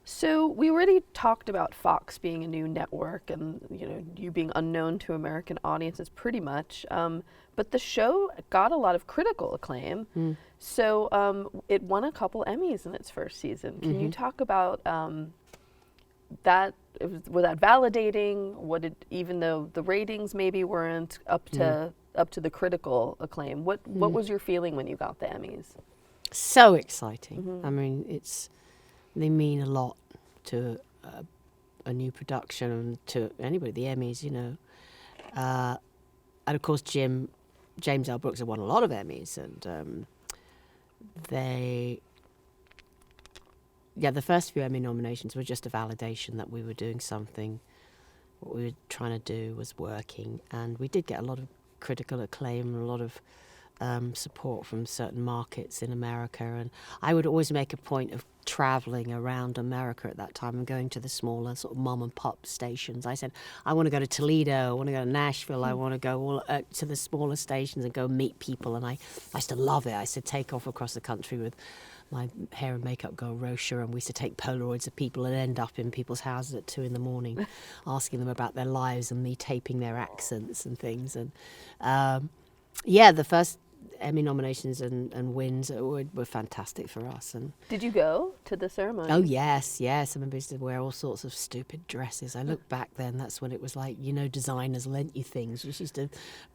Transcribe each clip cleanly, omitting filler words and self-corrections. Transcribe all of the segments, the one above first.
So we already talked about Fox being a new network and you being unknown to American audiences pretty much. But the show got a lot of critical acclaim. So it won a couple Emmys in its first season. Can you talk about that? Was that validating? Even though the ratings maybe weren't up to the critical acclaim, what was your feeling when you got the Emmys? So exciting. I mean, they mean a lot to a new production and to anybody, the Emmys, and of course James L. Brooks have won a lot of Emmys, and the first few Emmy nominations were just a validation that we were doing something, what we were trying to do was working, and we did get a lot of critical acclaim and a lot of support from certain markets in America. And I would always make a point of traveling around America at that time and going to the smaller sort of mom and pop stations. I said, I want to go to Toledo, I want to go to Nashville, I want to go all to the smaller stations and go meet people. And I used to love it. I used to take off across the country with my hair and makeup girl Rosha, and we used to take Polaroids of people and end up in people's houses at 2 a.m, asking them about their lives and me taping their accents and things. And the first Emmy nominations and wins were fantastic for us. And did you go to the ceremony? Oh yes. I remember I used to wear all sorts of stupid dresses. I look back then, that's when it was like, designers lent you things. You used to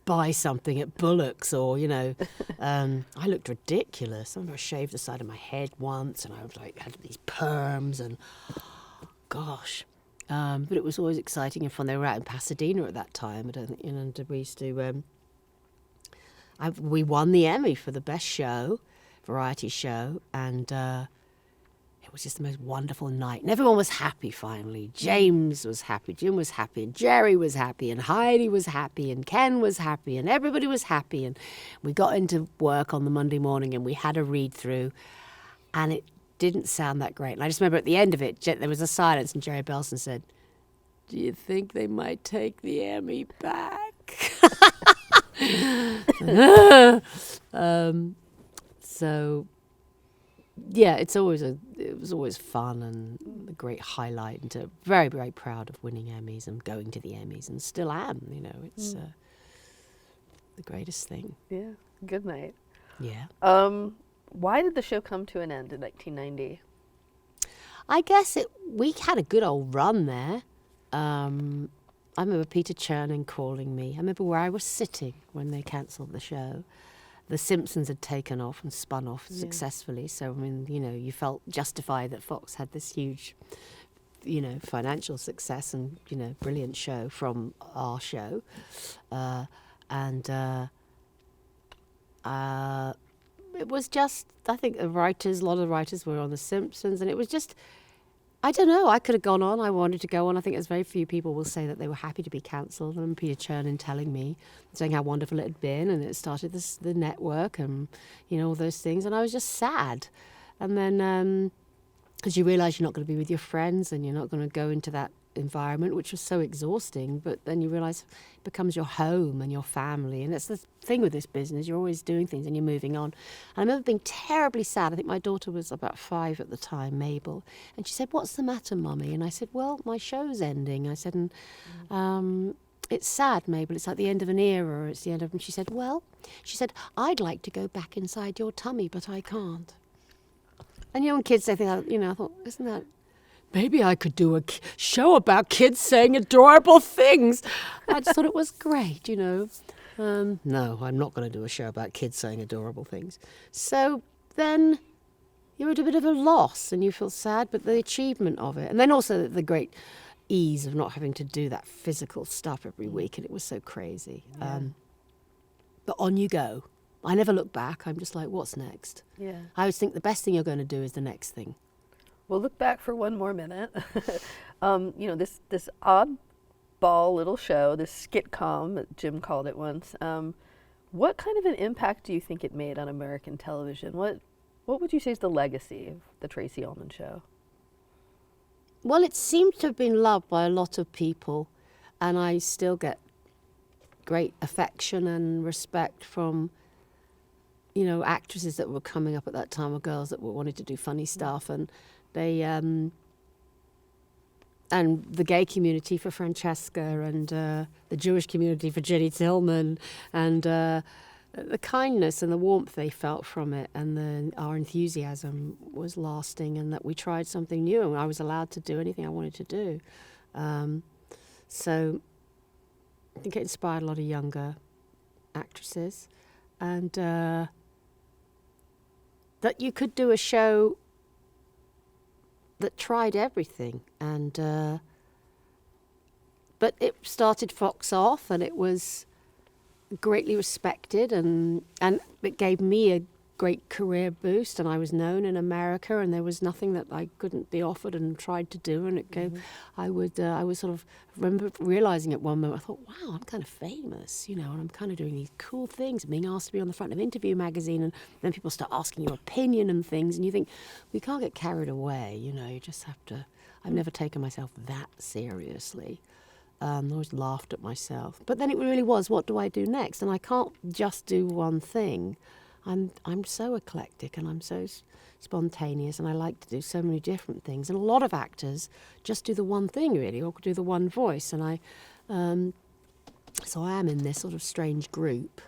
buy something at Bullock's or, I looked ridiculous. I remember I shaved the side of my head once and I was like, had these perms and gosh. But it was always exciting and fun. They were out in Pasadena at that time. I don't think, and we used to... we won the Emmy for the best show, variety show, and it was just the most wonderful night. And everyone was happy finally. James was happy, Jim was happy, and Jerry was happy, and Heidi was happy, and Ken was happy, and everybody was happy. And we got into work on the Monday morning and we had a read through, and it didn't sound that great. And I just remember at the end of it, there was a silence, and Jerry Belson said, "Do you think they might take the Emmy back?" So yeah, it was always fun and a great highlight, and very, very proud of winning Emmys and going to the Emmys, and still am. It's the greatest thing. Yeah, good night. Yeah. Why did the show come to an end in 1990? I guess we had a good old run there. I remember Peter Chernin calling me. I remember where I was sitting when they cancelled the show. The Simpsons had taken off and spun off successfully. So, I mean, you felt justified that Fox had this huge, financial success and, brilliant show from our show. It was just, I think a lot of writers were on The Simpsons, and it was just... I don't know. I could have gone on. I wanted to go on. I think there's very few people will say that they were happy to be cancelled. And Peter Chernin telling me, saying how wonderful it had been, and it started the network, and all those things. And I was just sad. And then, because you realise you're not going to be with your friends, and you're not going to go into that environment, which was so exhausting. But then you realise it becomes your home and your family, and that's the thing with this business. You're always doing things and you're moving on. And I remember being terribly sad. I think my daughter was about 5 at the time, Mabel, and she said, "What's the matter, Mummy?" And I said, "Well, my show's ending." I said, and it's sad, Mabel. It's like the end of an era. It's the end of... And she said, "I'd like to go back inside your tummy, but I can't." And when kids say things, I thought, isn't that... Maybe I could do a show about kids saying adorable things. I just thought it was great, No, I'm not going to do a show about kids saying adorable things. So then you're at a bit of a loss and you feel sad, but the achievement of it. And then also the great ease of not having to do that physical stuff every week. And it was so crazy. Yeah. But on you go. I never look back. I'm just like, what's next? Yeah. I always think the best thing you're going to do is the next thing. We'll look back for one more minute. This oddball little show, this skitcom, Jim called it once. What kind of an impact do you think it made on American television? What would you say is the legacy of the Tracey Ullman Show? Well, it seemed to have been loved by a lot of people, and I still get great affection and respect from actresses that were coming up at that time, or girls that wanted to do funny stuff, and they and the gay community for Francesca, and the Jewish community for Jenny Tillman, and the kindness and the warmth they felt from it, and our enthusiasm was lasting, and that we tried something new, and I was allowed to do anything I wanted to do. So I think it inspired a lot of younger actresses, and that you could do a show that tried everything, and but it started Fox off, and it was greatly respected, and it gave me a great career boost, and I was known in America, and there was nothing that I couldn't be offered and tried to do, and it gave. I was sort of remember realizing at one moment, I thought, wow, I'm kind of famous, and I'm kind of doing these cool things, being asked to be on the front of Interview magazine, and then people start asking your opinion and things, and you think, we can't get carried away, you just have to. I've never taken myself that seriously. I always laughed at myself, but then it really was, what do I do next? And I can't just do one thing. I'm so eclectic, and I'm so spontaneous, and I like to do so many different things. And a lot of actors just do the one thing, really, or do the one voice. And so I am in this sort of strange group.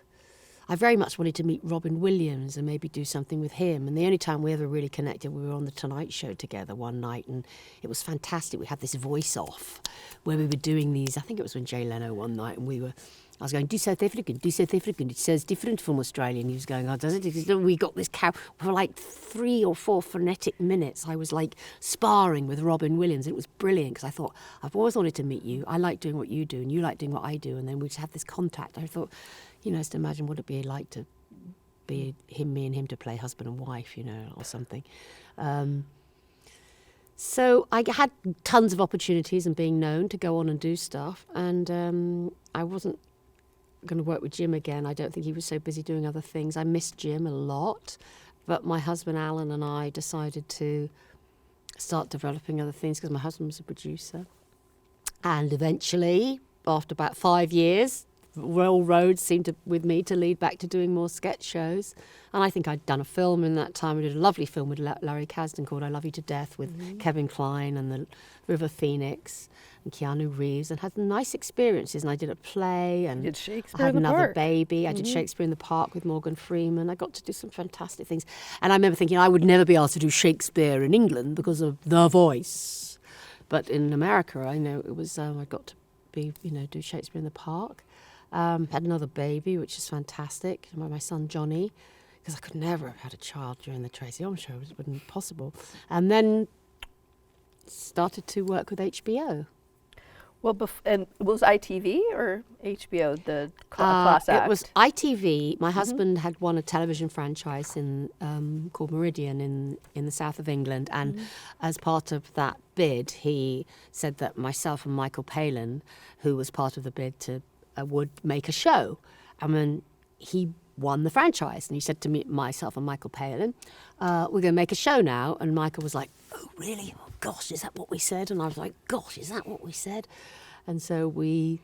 I very much wanted to meet Robin Williams and maybe do something with him. And the only time we ever really connected, we were on The Tonight Show together one night, and it was fantastic. We had this voice-off where we were doing these, I think it was when Jay Leno one night, and I was going, do South African, it says different from Australian. He was going, oh, does it? We got this for like 3 or 4 phonetic minutes. I was like sparring with Robin Williams. It was brilliant, because I thought, I've always wanted to meet you. I like doing what you do, and you like doing what I do. And then we just had this contact. I thought, just imagine what it'd be like to be me and him to play husband and wife, or something. So I had tons of opportunities and being known to go on and do stuff. And I wasn't going to work with Jim again. I don't think he was so busy doing other things. I missed Jim a lot, but my husband Alan and I decided to start developing other things, because my husband was a producer. And eventually, after about 5 years, all roads seemed with me to lead back to doing more sketch shows. And I think I'd done a film in that time. I did a lovely film with Larry Kasdan called I Love You to Death, with Kevin Kline and the River Phoenix and Keanu Reeves, and had nice experiences. And I did a play, and did Shakespeare I had in the another Park. baby. I did Shakespeare in the Park with Morgan Freeman. I got to do some fantastic things. And I remember thinking I would never be able to do Shakespeare in England because of The Voice. But in America, I know it was, I got to be, do Shakespeare in the Park. Had another baby, which is fantastic, my son Johnny, because I could never have had a child during the Tracey Ullman show. It wouldn't be possible. And then started to work with HBO. Well, and was ITV or HBO the class act? It was ITV. My husband had won a television franchise called Meridian in the south of England, and as part of that bid, he said that myself and Michael Palin, who was part of the bid would make a show. And then he won the franchise, and he said to me, myself and Michael Palin, we're going to make a show now. And Michael was like, oh, really? Oh, gosh, is that what we said? And I was like, gosh, is that what we said? And so we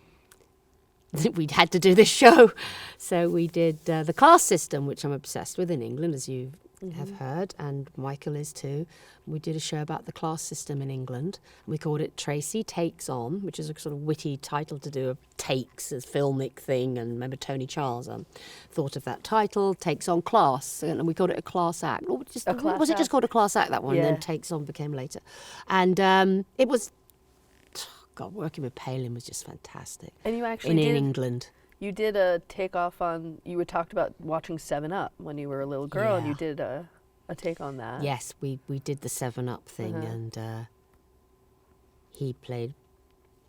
had to do this show. So we did The Class System, which I'm obsessed with in England, as you have heard, and Michael is too. We did a show about the class system in England. We called it Tracey Takes On, which is a sort of witty title to do a takes, a filmic thing. And remember Tony Charles thought of that title, Takes On Class, and we called it a class act. Or was it just called a class act, that one? Yeah. And then Takes On became later. And it was, God, working with Palin was just fantastic. And you actually in England. You did a takeoff on, you had talked about watching 7 Up when you were a little girl, and you Yeah. did a take on that. Yes, we did the 7 Up thing, and he played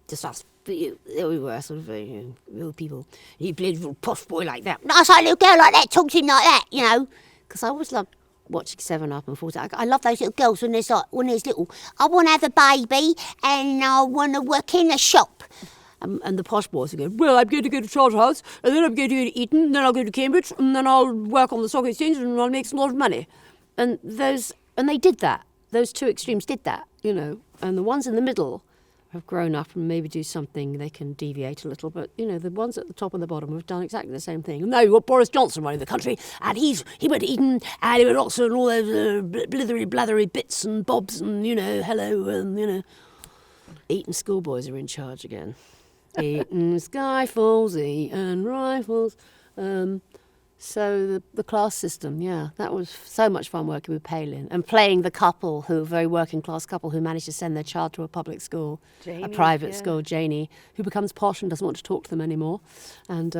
just us. We were sort of real people. He played a little posh boy like that. Nice little girl like that, talks to him like that, Because I always loved watching 7 Up and 40. I love those little girls when there's little. I want to have a baby, and I want to work in a shop. And the posh boys are going, well, I'm going to go to Charterhouse, and then I'm going to go to Eton, and then I'll go to Cambridge, and then I'll work on the stock exchange, and I'll make some lot of money. And they did that. Those two extremes did that, And the ones in the middle have grown up and maybe do something, they can deviate a little. But, the ones at the top and the bottom have done exactly the same thing. Now you've got Boris Johnson running the country, and he went to Eton, and he went to Oxford, and all those blithery bits and bobs, and, hello, and, Eton schoolboys are in charge again. Eton skyfalls, Eton rifles. So the class system, that was so much fun working with Palin and playing the couple, a very working class couple who managed to send their child to a public school, Janie, a private school, Janie, who becomes posh and doesn't want to talk to them anymore. And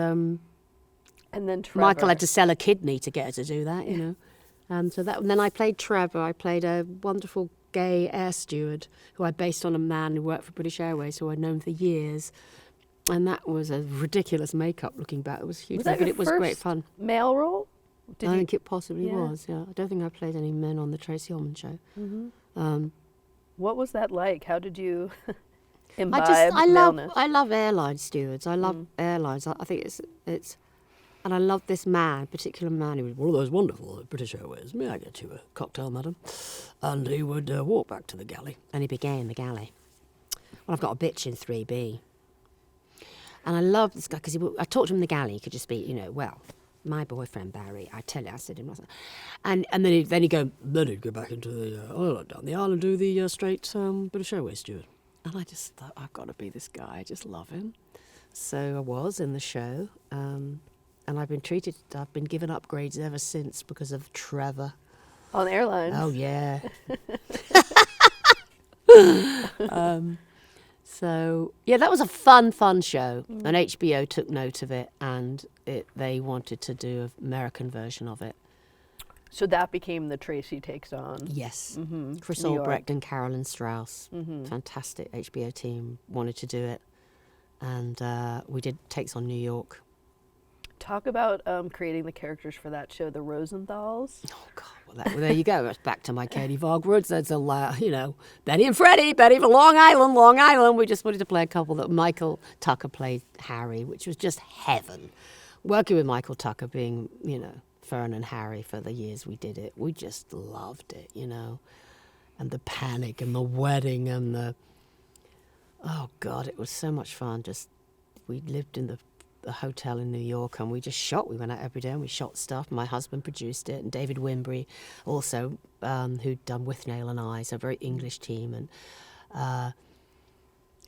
then Trevor. Michael had to sell a kidney to get her to do that, And so and then I played Trevor. I played a wonderful gay air steward who I based on a man who worked for British Airways, who I'd known for years. And that was a ridiculous makeup looking back. It was huge, but it was great fun. Male role? I think it possibly was, yeah. I don't think I played any men on the Tracey Ullman show. Mm-hmm. What was that like? How did you imbibe maleness? I love airline stewards. I love airlines. I think it's, and I love this man, particular man. He was one of those wonderful British Airways. May I get you a cocktail, madam? And he would walk back to the galley. And he began the galley. Well, I've got a bitch in 3B. And I love this guy because I talked to him in the galley. He could just be, my boyfriend Barry. I tell you, I said to him, and then he'd go back into the island, down the aisle, and do the straight British Airways steward. And I just thought, I've got to be this guy. I just love him. So I was in the show, and I've been given upgrades ever since because of Trevor. On airlines. Oh yeah. So, that was a fun show. And HBO took note of it, and they wanted to do an American version of it. So that became the Tracey Takes On. Yes. Mm-hmm. Chris New Albrecht York. and Carolyn Strauss. Mm-hmm. Fantastic HBO team wanted to do it. And we did Takes on New York. Talk about creating the characters for that show, the Rosenthals. Oh, God. Well, there you go. That's back to my Katie Vogue roots. That's Betty and Freddie, Betty from Long Island. We just wanted to play a couple that Michael Tucker played Harry, which was just heaven. Working with Michael Tucker being, Fern and Harry for the years we did it, we just loved it, And the panic and the wedding and oh, God, it was so much fun. We lived in the hotel in New York, and we just shot. We went out every day and we shot stuff. My husband produced it, and David Wimbury also, who'd done Withnail and I, so a very English team, and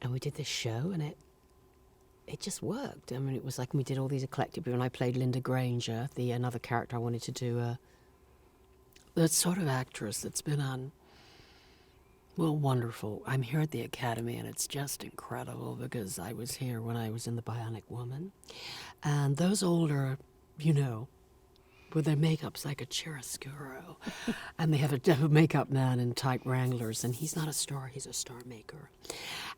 we did this show, and it just worked. I mean, it was like we did all these eclectic people, and I played Linda Granger, another character I wanted to do, the sort of actress that's been on. Well, wonderful. I'm here at the Academy, and it's just incredible because I was here when I was in The Bionic Woman. And those older, with their makeup's like a chiaroscuro. And they have a makeup man in tight Wranglers, and he's not a star, he's a star maker.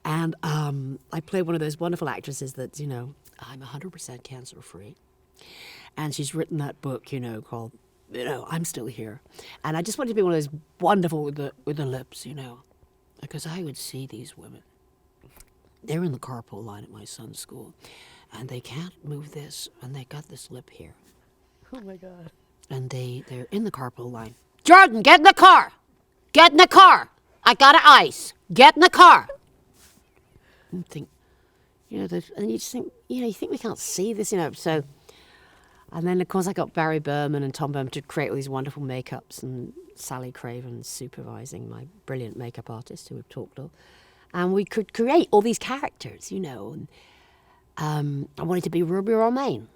And I played one of those wonderful actresses that's, I'm 100% cancer-free. And she's written that book, called I'm Still Here. And I just wanted to be one of those wonderful with the lips, because I would see these women. They're in the carpool line at my son's school, and they can't move this, and they got this lip here. Oh, my God. And they're in the carpool line. Jordan, get in the car! Get in the car! I got an ice! Get in the car! And think, and you just think, you think we can't see this, so... And then, of course, I got Barry Berman and Tom Berman to create all these wonderful makeups, and Sally Craven supervising, my brilliant makeup artist who we've talked of. And we could create all these characters, And I wanted to be Ruby Romaine.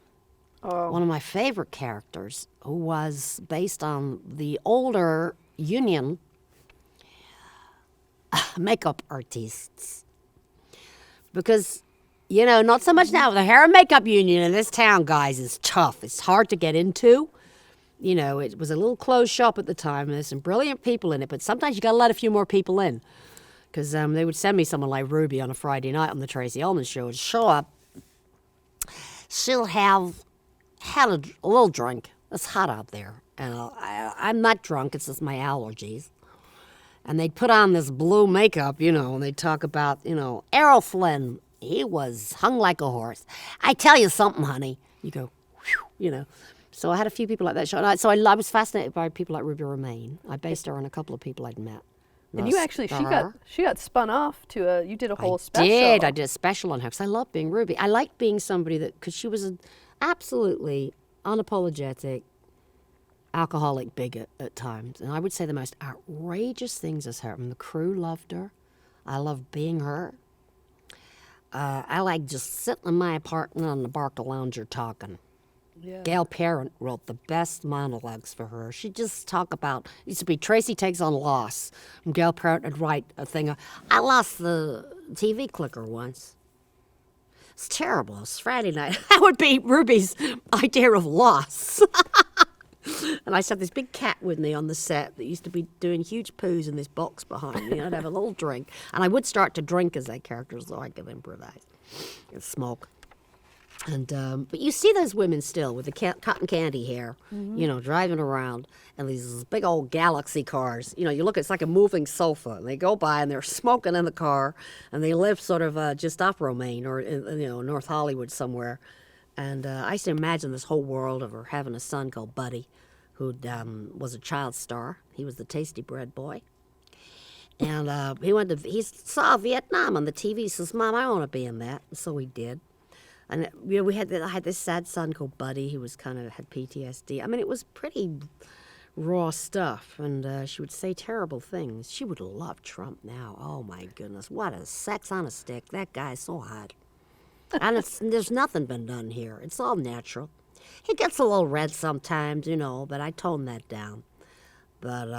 Oh. One of my favorite characters, who was based on the older Union makeup artists. Because... not so much now. The hair and makeup union in this town, guys, is tough. It's hard to get into. It was a little closed shop at the time, and there's some brilliant people in it, but sometimes you got to let a few more people in. Because they would send me someone like Ruby on a Friday night on the Tracey Ullman show and show up. She'll have had a little drink. It's hot out there. And I'm not drunk. It's just my allergies. And they'd put on this blue makeup, and they'd talk about, Errol Flynn. He was hung like a horse. I tell you something, honey. You go, whew, So I had a few people like that show. So I was fascinated by people like Ruby Romaine. I based her on a couple of people I'd met. And you actually, she got spun off to you did a whole special. I did a special on her because I love being Ruby. I like being somebody because she was an absolutely unapologetic alcoholic bigot at times. And I would say the most outrageous things as her. I mean, the crew loved her. I loved being her. I like just sitting in my apartment on the Barca Lounger talking. Yeah. Gail Parent wrote the best monologues for her. She'd just talk about, it used to be Tracey takes on loss. And Gail Parent would write a thing, I lost the TV clicker once. It's terrible. It's Friday night. That would be Ruby's idea of loss. And I used to have this big cat with me on the set that used to be doing huge poos in this box behind me. I'd have a little drink. And I would start to drink as that character so I could improvise and smoke. And but you see those women still with the cotton candy hair, driving around and these big old Galaxy cars. You look, it's like a moving sofa. And they go by and they're smoking in the car, and they live sort of just off Romaine or North Hollywood somewhere. And I used to imagine this whole world of her having a son called Buddy, who was a child star. He was the Tasty Bread boy. And he saw Vietnam on the TV. He says, Mom, I want to be in that. And so he did. And I had this sad son called Buddy who was had PTSD. I mean, it was pretty raw stuff. And she would say terrible things. She would love Trump now. Oh, my goodness. What a sex on a stick. That guy is so hot. And there's nothing been done here. It's all natural. He gets a little red sometimes, but I toned that down. But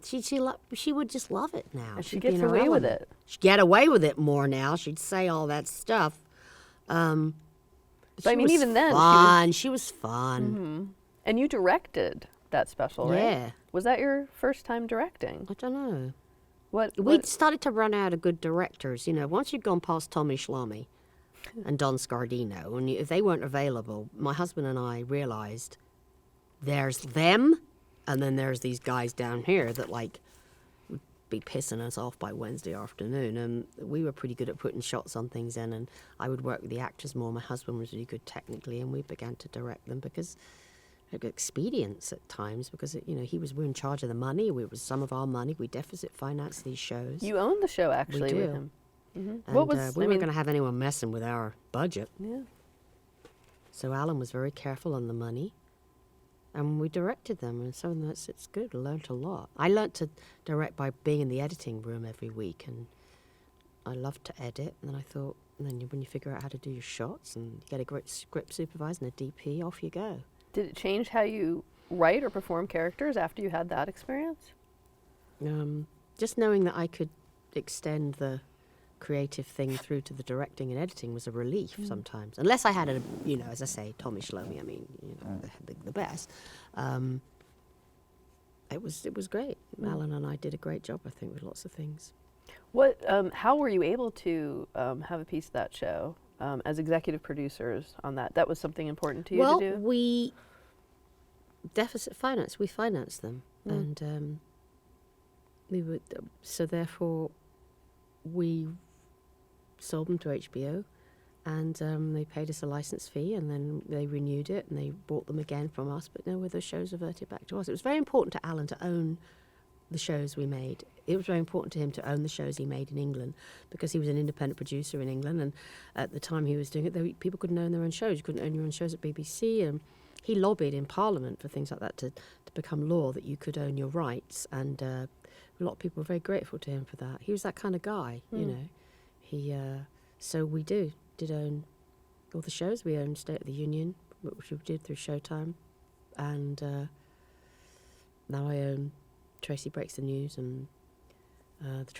she would just love it now. And she gets away with it. She'd get away with it more now. She'd say all that stuff. But I mean, even then, she was fun. Mm-hmm. And you directed that special, right? Yeah. Was that your first time directing? I don't know. We started to run out of good directors. Once you'd gone past Tommy Schlomy and Don Scardino, and if they weren't available, my husband and I realized there's them, and then there's these guys down here that would be pissing us off by Wednesday afternoon. And we were pretty good at putting shots on things then, and I would work with the actors more. My husband was really good technically, and we began to direct them because expedience at times, because we were in charge of the money. It was some of our money. We deficit financed these shows. You owned the show actually with him. Mm-hmm. And we weren't going to have anyone messing with our budget. Yeah. So Alan was very careful on the money, and we directed them, and so it's good. I learned a lot. I learned to direct by being in the editing room every week, and I loved to edit. And then I thought, when you figure out how to do your shots and you get a great script supervisor and a DP, off you go. Did it change how you write or perform characters after you had that experience? Just knowing that I could extend the creative thing through to the directing and editing was a relief sometimes. Unless I had as I say, Tommy Schlomy, the best. It was great. Alan and I did a great job, I think, with lots of things. How were you able to have a piece of that show as executive producers on that? That was something important to you to do? Well, we deficit finance. We financed them, and we would. So therefore, we sold them to HBO, and they paid us a license fee, and then they renewed it, and they bought them again from us. But no, the shows reverted back to us. It was very important to Alan to own the shows we made. It was very important to him to own the shows he made in England, because he was an independent producer in England, and at the time he was doing it, people couldn't own their own shows. You couldn't own your own shows at BBC, and he lobbied in Parliament for things like that to become law, that you could own your rights, and a lot of people were very grateful to him for that. He was that kind of guy, He so we did own all the shows. We owned State of the Union, which we did through Showtime, and now I own Tracey Breaks the News and the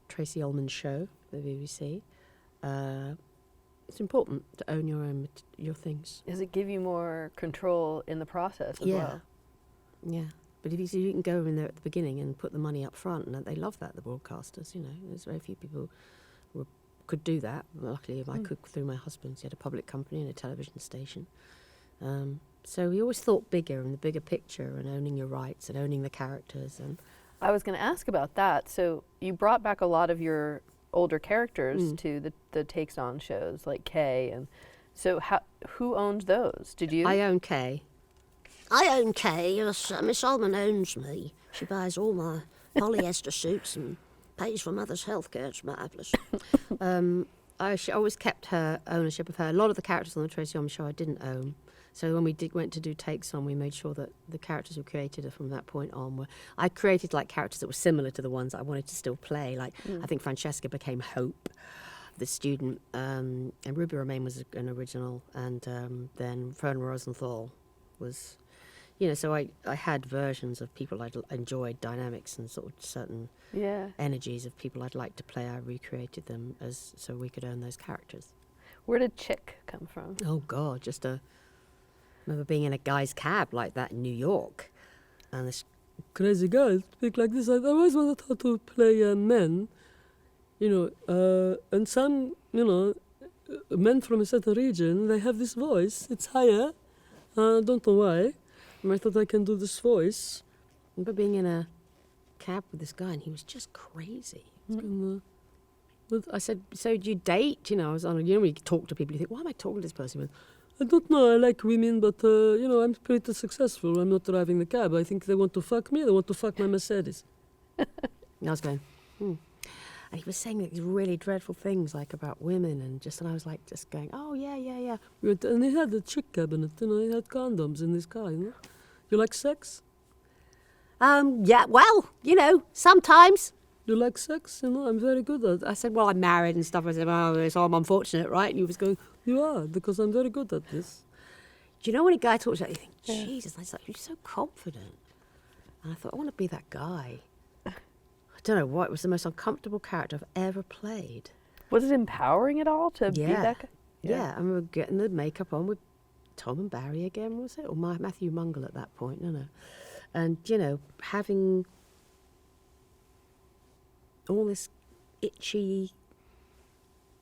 Tracey Ullman Show for the BBC. It's important to own your things. Does it give you more control in the process as well? Yeah. But if you can go in there at the beginning and put the money up front, and they love that, the broadcasters, There's very few people who could do that. Luckily, I could through my husband. He had a public company and a television station. So we always thought bigger and the bigger picture, and owning your rights and owning the characters. And I was going to ask about that. So you brought back a lot of your older characters to the takes on shows like Kay, and so who owned those? Did you? I own Kay. I own Kay. Miss Ullman owns me. She buys all my polyester suits and pays for mother's healthcare. It's marvellous. She always kept her ownership of her. A lot of the characters on the Tracey Ullman show I didn't own. So when we went to do takes on, we made sure that the characters we created from that point on I created like characters that were similar to the ones I wanted to still play. Like I think Francesca became Hope, the student, and Ruby Romaine was an original, and then Fern Rosenthal was, so I had versions of people I'd enjoyed, dynamics and sort of certain energies of people I'd like to play. I recreated them so we could own those characters. Where did Chick come from? Oh God, I remember being in a guy's cab like that in New York, and this crazy guy speak like this. I always wanted how to play men, and some, men from a certain region, they have this voice. It's higher. I don't know why. And I thought I can do this voice. I remember being in a cab with this guy, and he was just crazy. I said, so do you date? I was on, when you talk to people, you think, why am I talking to this person? He went, I don't know, I like women, but, I'm pretty successful. I'm not driving the cab. I think they want to fuck me, they want to fuck my Mercedes. And I was going, And he was saying these really dreadful things, like, about women, and I was, like, just going, oh, yeah. And he had a chick cabinet, he had condoms in his car, You like sex? Yeah, well, sometimes. You like sex? I'm very good at it. I said, well, I'm married and stuff. I said, well, so I'm unfortunate, right? And he was going, you are, because I'm very good at this. Do you know when a guy talks like that, you think, Jesus, and I was like, you're so confident. And I thought, I want to be that guy. I don't know what, it was the most uncomfortable character I've ever played. Was it empowering at all to be that guy? Yeah, I remember getting the makeup on with Tom and Barry again, was it? Or Matthew Mungle at that point, no. And, having all this itchy,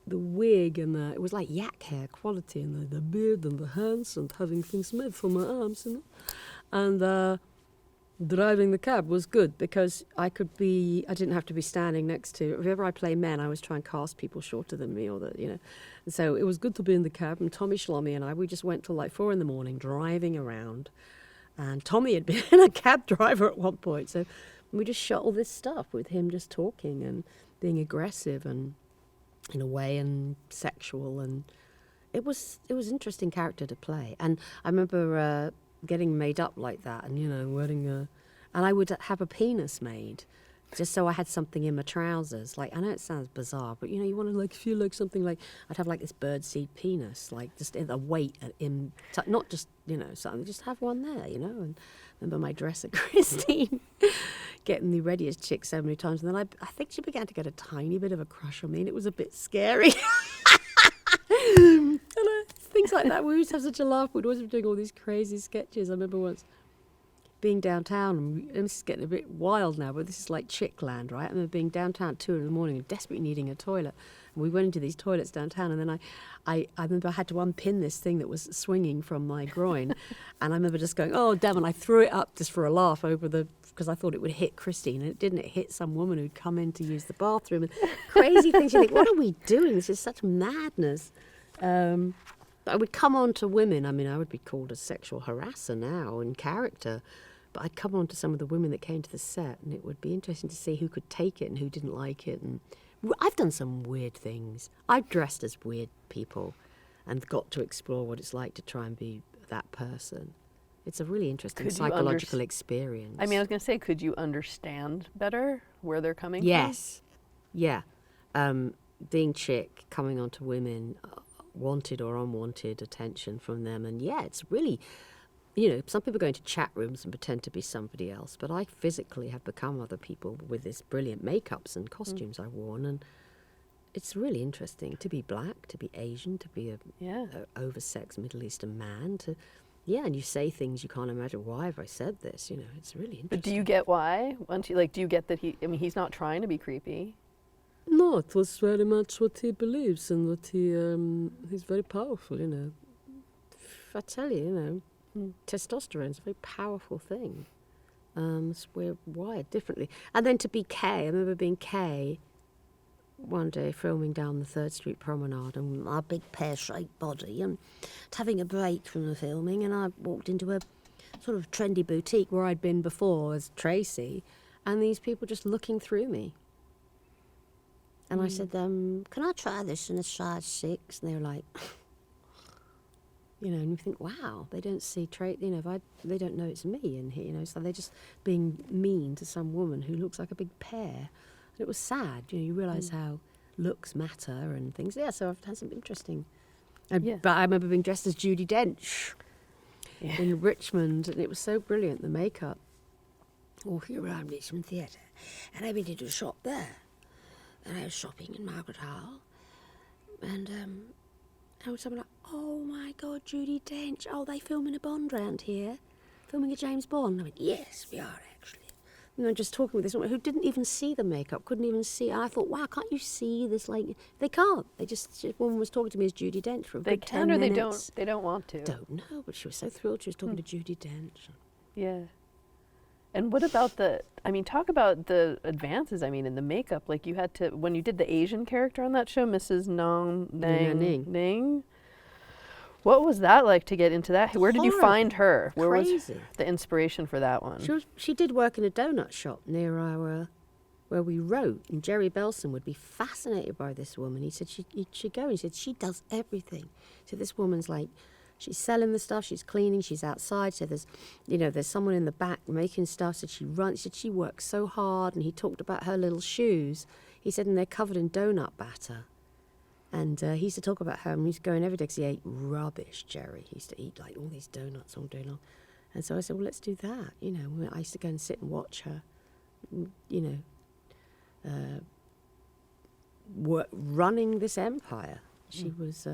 the wig and it was like yak hair quality, and the beard and the hands, and having things made for my arms, and driving the cab was good because I didn't have to be standing next to, whenever I play men, I always try and cast people shorter than me, or and so it was good to be in the cab. And Tommy Schlommy and we just went till like 4 a.m. driving around, and Tommy had been a cab driver at one point, so we just shot all this stuff with him just talking and being aggressive and in a way and sexual, and it was interesting character to play. And I remember getting made up like that, and wearing and I would have a penis made just so I had something in my trousers. Like, I know it sounds bizarre, but you want to like feel like something, like I'd have like this birdseed penis, like just in the weight not just something, just have one there, and remember my dress at Christine getting the readiest chick so many times, and then I think she began to get a tiny bit of a crush on me, and it was a bit scary. And things like that, we always have such a laugh. We'd always be doing all these crazy sketches. I remember once being downtown, and this is getting a bit wild now, but this is like chick land, right? I remember being downtown at 2 a.m. and desperately needing a toilet. And we went into these toilets downtown, and then I remember I had to unpin this thing that was swinging from my groin. And I remember just going, oh, damn, and I threw it up just for a laugh because I thought it would hit Christine, and it didn't. It hit some woman who'd come in to use the bathroom, and crazy things. You think, what are we doing? This is such madness. I would come on to women. I mean, I would be called a sexual harasser now in character, but I'd come on to some of the women that came to the set, and it would be interesting to see who could take it and who didn't like it. And I've done some weird things. I've dressed as weird people and got to explore what it's like to try and be that person. It's a really interesting psychological experience. I mean, I was going to say, could you understand better where they're coming from? Yes. Yeah. Being chick, coming on to women, wanted or unwanted attention from them. And yeah, it's really, some people go into chat rooms and pretend to be somebody else, but I physically have become other people with this brilliant makeups and costumes I've worn. And it's really interesting to be black, to be Asian, to be a oversexed Middle Eastern man, and you say things you can't imagine. Why have I said this? It's really interesting. But do you get why? Do you get that he's not trying to be creepy? No, it was very much what he believes and what he's very powerful, I tell you, testosterone is a very powerful thing. So we're wired differently. And then to be Kay, I remember being Kay one day filming down the 3rd Street Promenade, and our big pear-shaped body, and having a break from the filming, and I walked into a sort of trendy boutique where I'd been before as Tracey, and these people just looking through me. And I said, can I try this in a size 6? And they were like, you know, and you think, wow, they don't see they don't know it's me in here, you know, so they're just being mean to some woman who looks like a big pear. And it was sad, you know, you realise how looks matter and things. Yeah, so I've had some interesting. But I remember being dressed as Judi Dench in Richmond, and it was so brilliant, the makeup. Walking around Richmond Theatre, and I went into a shop there, and I was shopping in Margaret Hall, and I was something like, oh my God, Judi Dench, oh, they filming a Bond round here, filming a James Bond. And I went, yes, we are actually. You know, just talking with this woman who didn't even see the makeup, couldn't even see. I thought, wow, can't you see this? Like, they can't. This woman was talking to me as Judi Dench for a good 10 minutes. They can or they don't want to. Don't know, but she was so thrilled she was talking to Judi Dench. Yeah. And what about talk about the advances, in the makeup. Like, you had to, when you did the Asian character on that show, Mrs. Ning, what was that like to get into that? Where did you find her? Where was the inspiration for that one? She did work in a donut shop near where we wrote, and Jerry Belson would be fascinated by this woman. He said she'd go, and he said, she does everything. So this woman's like, she's selling the stuff, she's cleaning, she's outside. So there's someone in the back making stuff. So she runs. He said she works so hard, and he talked about her little shoes. He said, and they're covered in donut batter. And he used to talk about her, and he used to go in every day because he ate rubbish, Jerry. He used to eat like all these donuts all day long. And so I said, well, let's do that. You know, I used to go and sit and watch her, you know, running this empire. She was...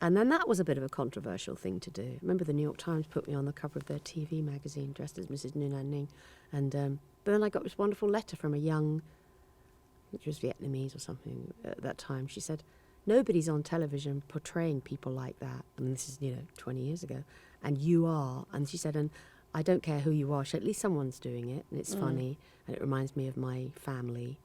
And then that was a bit of a controversial thing to do. I remember the New York Times put me on the cover of their TV magazine dressed as Mrs. Nguyen Ning. And but then I got this wonderful letter from a young, which was Vietnamese or something at that time. She said, nobody's on television portraying people like that. And this is, 20 years ago. And you are. And she said, and I don't care who you are. At least someone's doing it. And it's funny. And it reminds me of my family.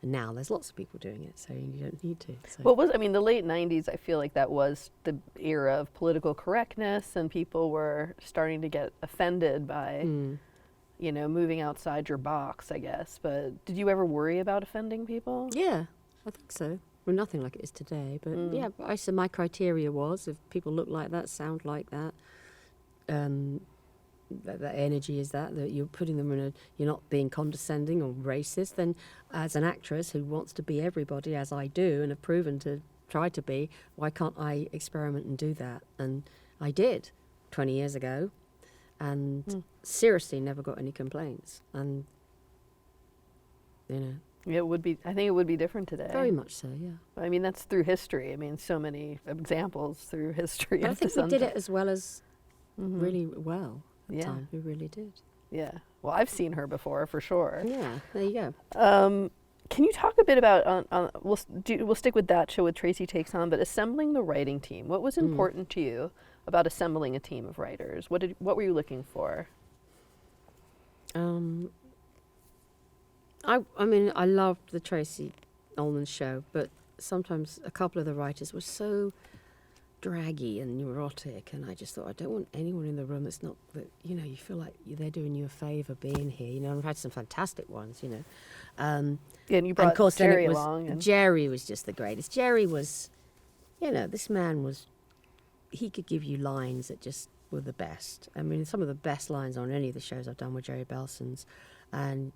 And now there's lots of people doing it, so you don't need to. So. The late 90s, I feel like that was the era of political correctness, and people were starting to get offended by, moving outside your box, I guess. But did you ever worry about offending people? Yeah, I think so. Well, nothing like it is today, but yeah, I said my criteria was if people look like that, sound like that, that energy is that you're putting them in you're not being condescending or racist, then as an actress who wants to be everybody, as I do and have proven to try to be, why can't I experiment and do that? And I did 20 years ago, and seriously never got any complaints. And it would be, I think it would be different today. Very much so, yeah. That's through history. So many examples through history. I think we did it as well as really well. Time. We really did. Yeah. Well, I've seen her before, for sure. Yeah, there you go. Can you talk a bit about, we'll stick with that show with Tracey Takes On, but assembling the writing team. What was important to you about assembling a team of writers? What were you looking for? I loved the Tracey Ullman show, but sometimes a couple of the writers were so draggy and neurotic, and I just thought, I don't want anyone in the room that's not that you feel like they're doing you a favour being here. I've had some fantastic ones, and you brought of course Jerry along. Jerry was just the greatest. Jerry was, this man was, he could give you lines that just were the best. Some of the best lines on any of the shows I've done were Jerry Belson's, and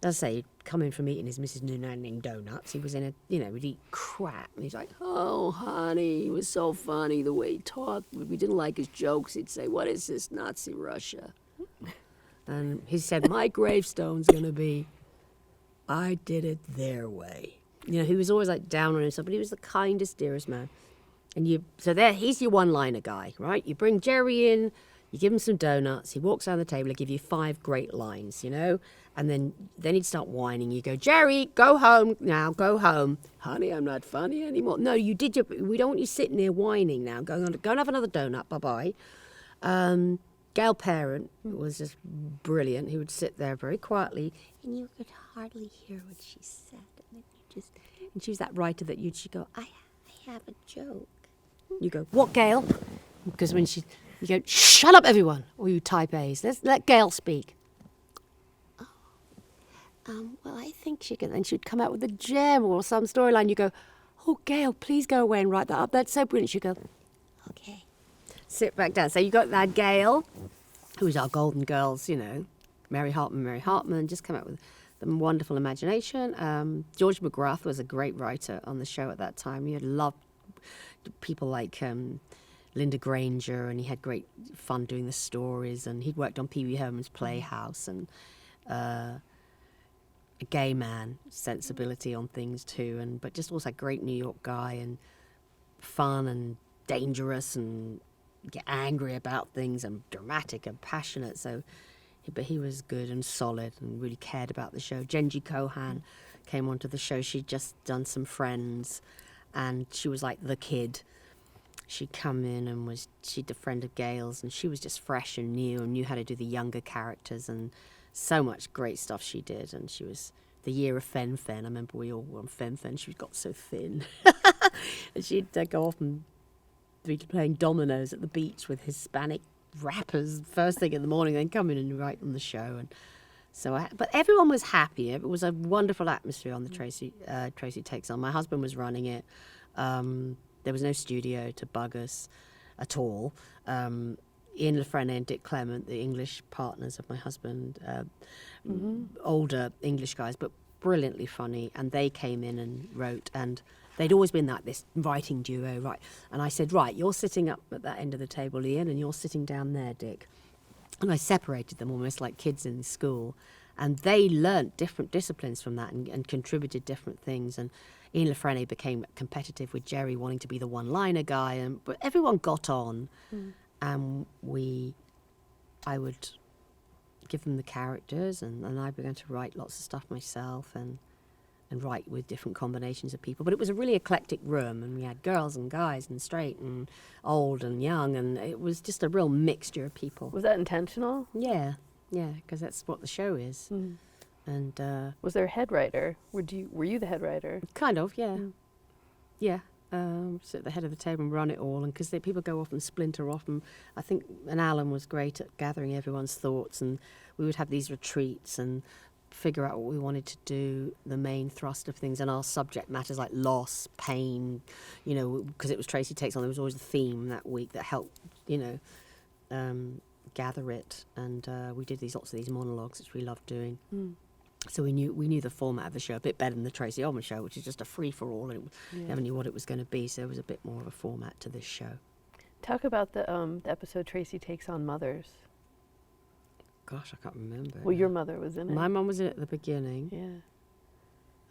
as I say, coming from eating his Mrs. Nguyen donuts, he was in we'd eat crap. And he's like, oh, honey, he was so funny the way he talked. We didn't like his jokes. He'd say, what is this, Nazi Russia? And he said, my gravestone's going to be, I did it their way. He was always like down on himself, but he was the kindest, dearest man. And he's your one-liner guy, right? You bring Jerry in, you give him some donuts, he walks around the table, he'll give you 5 great lines, and then he'd start whining. You go, Jerry, go home now, go home. Honey, I'm not funny anymore. No, we don't want you sitting there whining now. Go and have another donut, bye-bye. Gail Parent was just brilliant. He would sit there very quietly, and you could hardly hear what she said. And she was that writer that she'd go, I have a joke. You go, what, Gail? Because when You go, shut up, everyone, all you type A's. Let Gail speak. Well, I think she can. And she'd come out with a gem or some storyline. You go, oh, Gail, please go away and write that up. That's so brilliant. She'd go, okay. Sit back down. So you got that Gail, who's our golden girls, Mary Hartman, just come out with the wonderful imagination. George McGrath was a great writer on the show at that time. He had loved people like Linda Granger, and he had great fun doing the stories, and he'd worked on Pee Wee Herman's Playhouse, and a gay man sensibility on things too, but just also a great New York guy, and fun and dangerous and get angry about things and dramatic and passionate. But he was good and solid and really cared about the show. Genji Kohan came onto the show. She'd just done some Friends, and she was like the kid. She'd come in and she'd a friend of Gail's, and she was just fresh and new and knew how to do the younger characters, and so much great stuff she did. And she was the year of Fen Fen. I remember we all were on Fen Fen. She got so thin. And she'd go off and be playing dominoes at the beach with Hispanic rappers first thing in the morning, then come in and write on the show. And so but everyone was happy. It was a wonderful atmosphere on the Tracey Takes On. My husband was running it. There was no studio to bug us at all. Ian Lefrene and Dick Clement, the English partners of my husband, older English guys, but brilliantly funny. And they came in and wrote, and they'd always been like this writing duo, right? And I said, right, you're sitting up at that end of the table, Ian, and you're sitting down there, Dick. And I separated them almost like kids in school. And they learnt different disciplines from that and contributed different things. And Ian Lefrene became competitive with Jerry, wanting to be the one-liner guy. But everyone got on. And I would give them the characters, and I began to write lots of stuff myself and write with different combinations of people. But it was a really eclectic room, and we had girls and guys and straight and old and young, and it was just a real mixture of people. Was that intentional? Yeah, because that's what the show is. And was there a head writer? Were you the head writer? kind of, yeah. Yeah. Sit at the head of the table and run it all, and because people go off and splinter off, and I think Alan was great at gathering everyone's thoughts, and we would have these retreats and figure out what we wanted to do, the main thrust of things, and our subject matters like loss, pain, because it was Tracey Takes On, there was always a theme that week that helped, gather it, and we did lots of these monologues, which we loved doing. So we knew the format of the show a bit better than the Tracey Ullman show, which is just a free-for-all, and we never knew what it was going to be, so there was a bit more of a format to this show. Talk about the episode Tracey Takes On Mothers. Gosh, I can't remember. Well, your mother was in it. My mum was in it at the beginning. Yeah.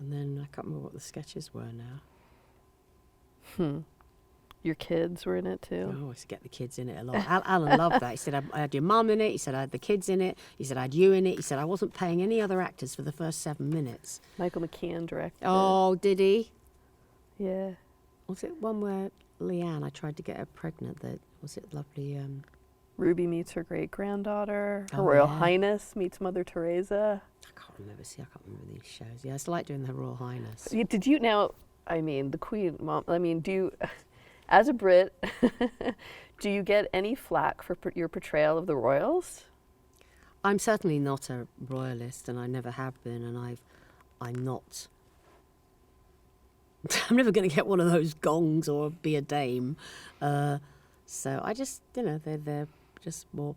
And then I can't remember what the sketches were now. Your kids were in it too? Oh, I used to get the kids in it a lot. Alan loved that. He said, I had your mum in it. He said, I had the kids in it. He said, I had you in it. He said, I wasn't paying any other actors for the first 7 minutes. Michael McKean directed Oh, did he? Yeah. Was it one where Leanne, I tried to get her pregnant? Was it lovely? Ruby meets her great-granddaughter. Her Oh, Royal yeah. Highness meets Mother Teresa. I can't remember. See, I can't remember these shows. Yeah, I used to like doing the Royal Highness. Did you now? I mean, the Queen, Mom. I mean, do you, as a Brit, do you get any flack for your portrayal of the royals? I'm certainly not a royalist, and I never have been, and I'm not. I'm never going to get one of those gongs or be a dame. So I just, they're just more.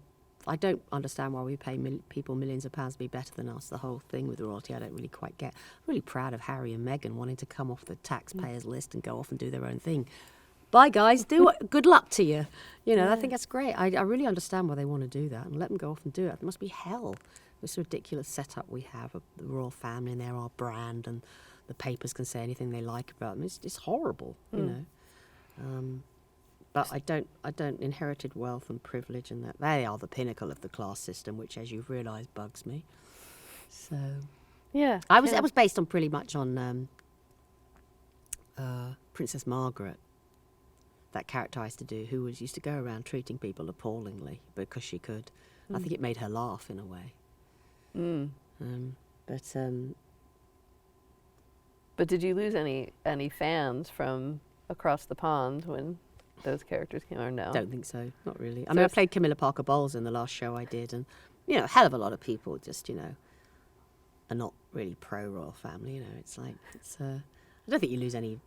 I don't understand why we pay people millions of pounds to be better than us. The whole thing with royalty, I don't really quite get. I'm really proud of Harry and Meghan wanting to come off the taxpayers list and go off and do their own thing. Bye, guys. Good luck to you. I think that's great. I really understand why they want to do that, and let them go off and do it. It must be hell. This ridiculous setup we have of the royal family, and they're our brand, and the papers can say anything they like about them. It's horrible, But I don't inherited wealth and privilege, and that they are the pinnacle of the class system, which, as you've realised, bugs me. So Yeah. I was based on pretty much on Princess Margaret, that character I used to do, who used to go around treating people appallingly because she could. I think it made her laugh in a way. But did you lose any fans from across the pond when? those characters came, or no? Don't think so. Not really. I So mean, I it's- played Camilla Parker Bowles in the last show I did, and a hell of a lot of people just are not really pro royal family. It's like I don't think you lose any.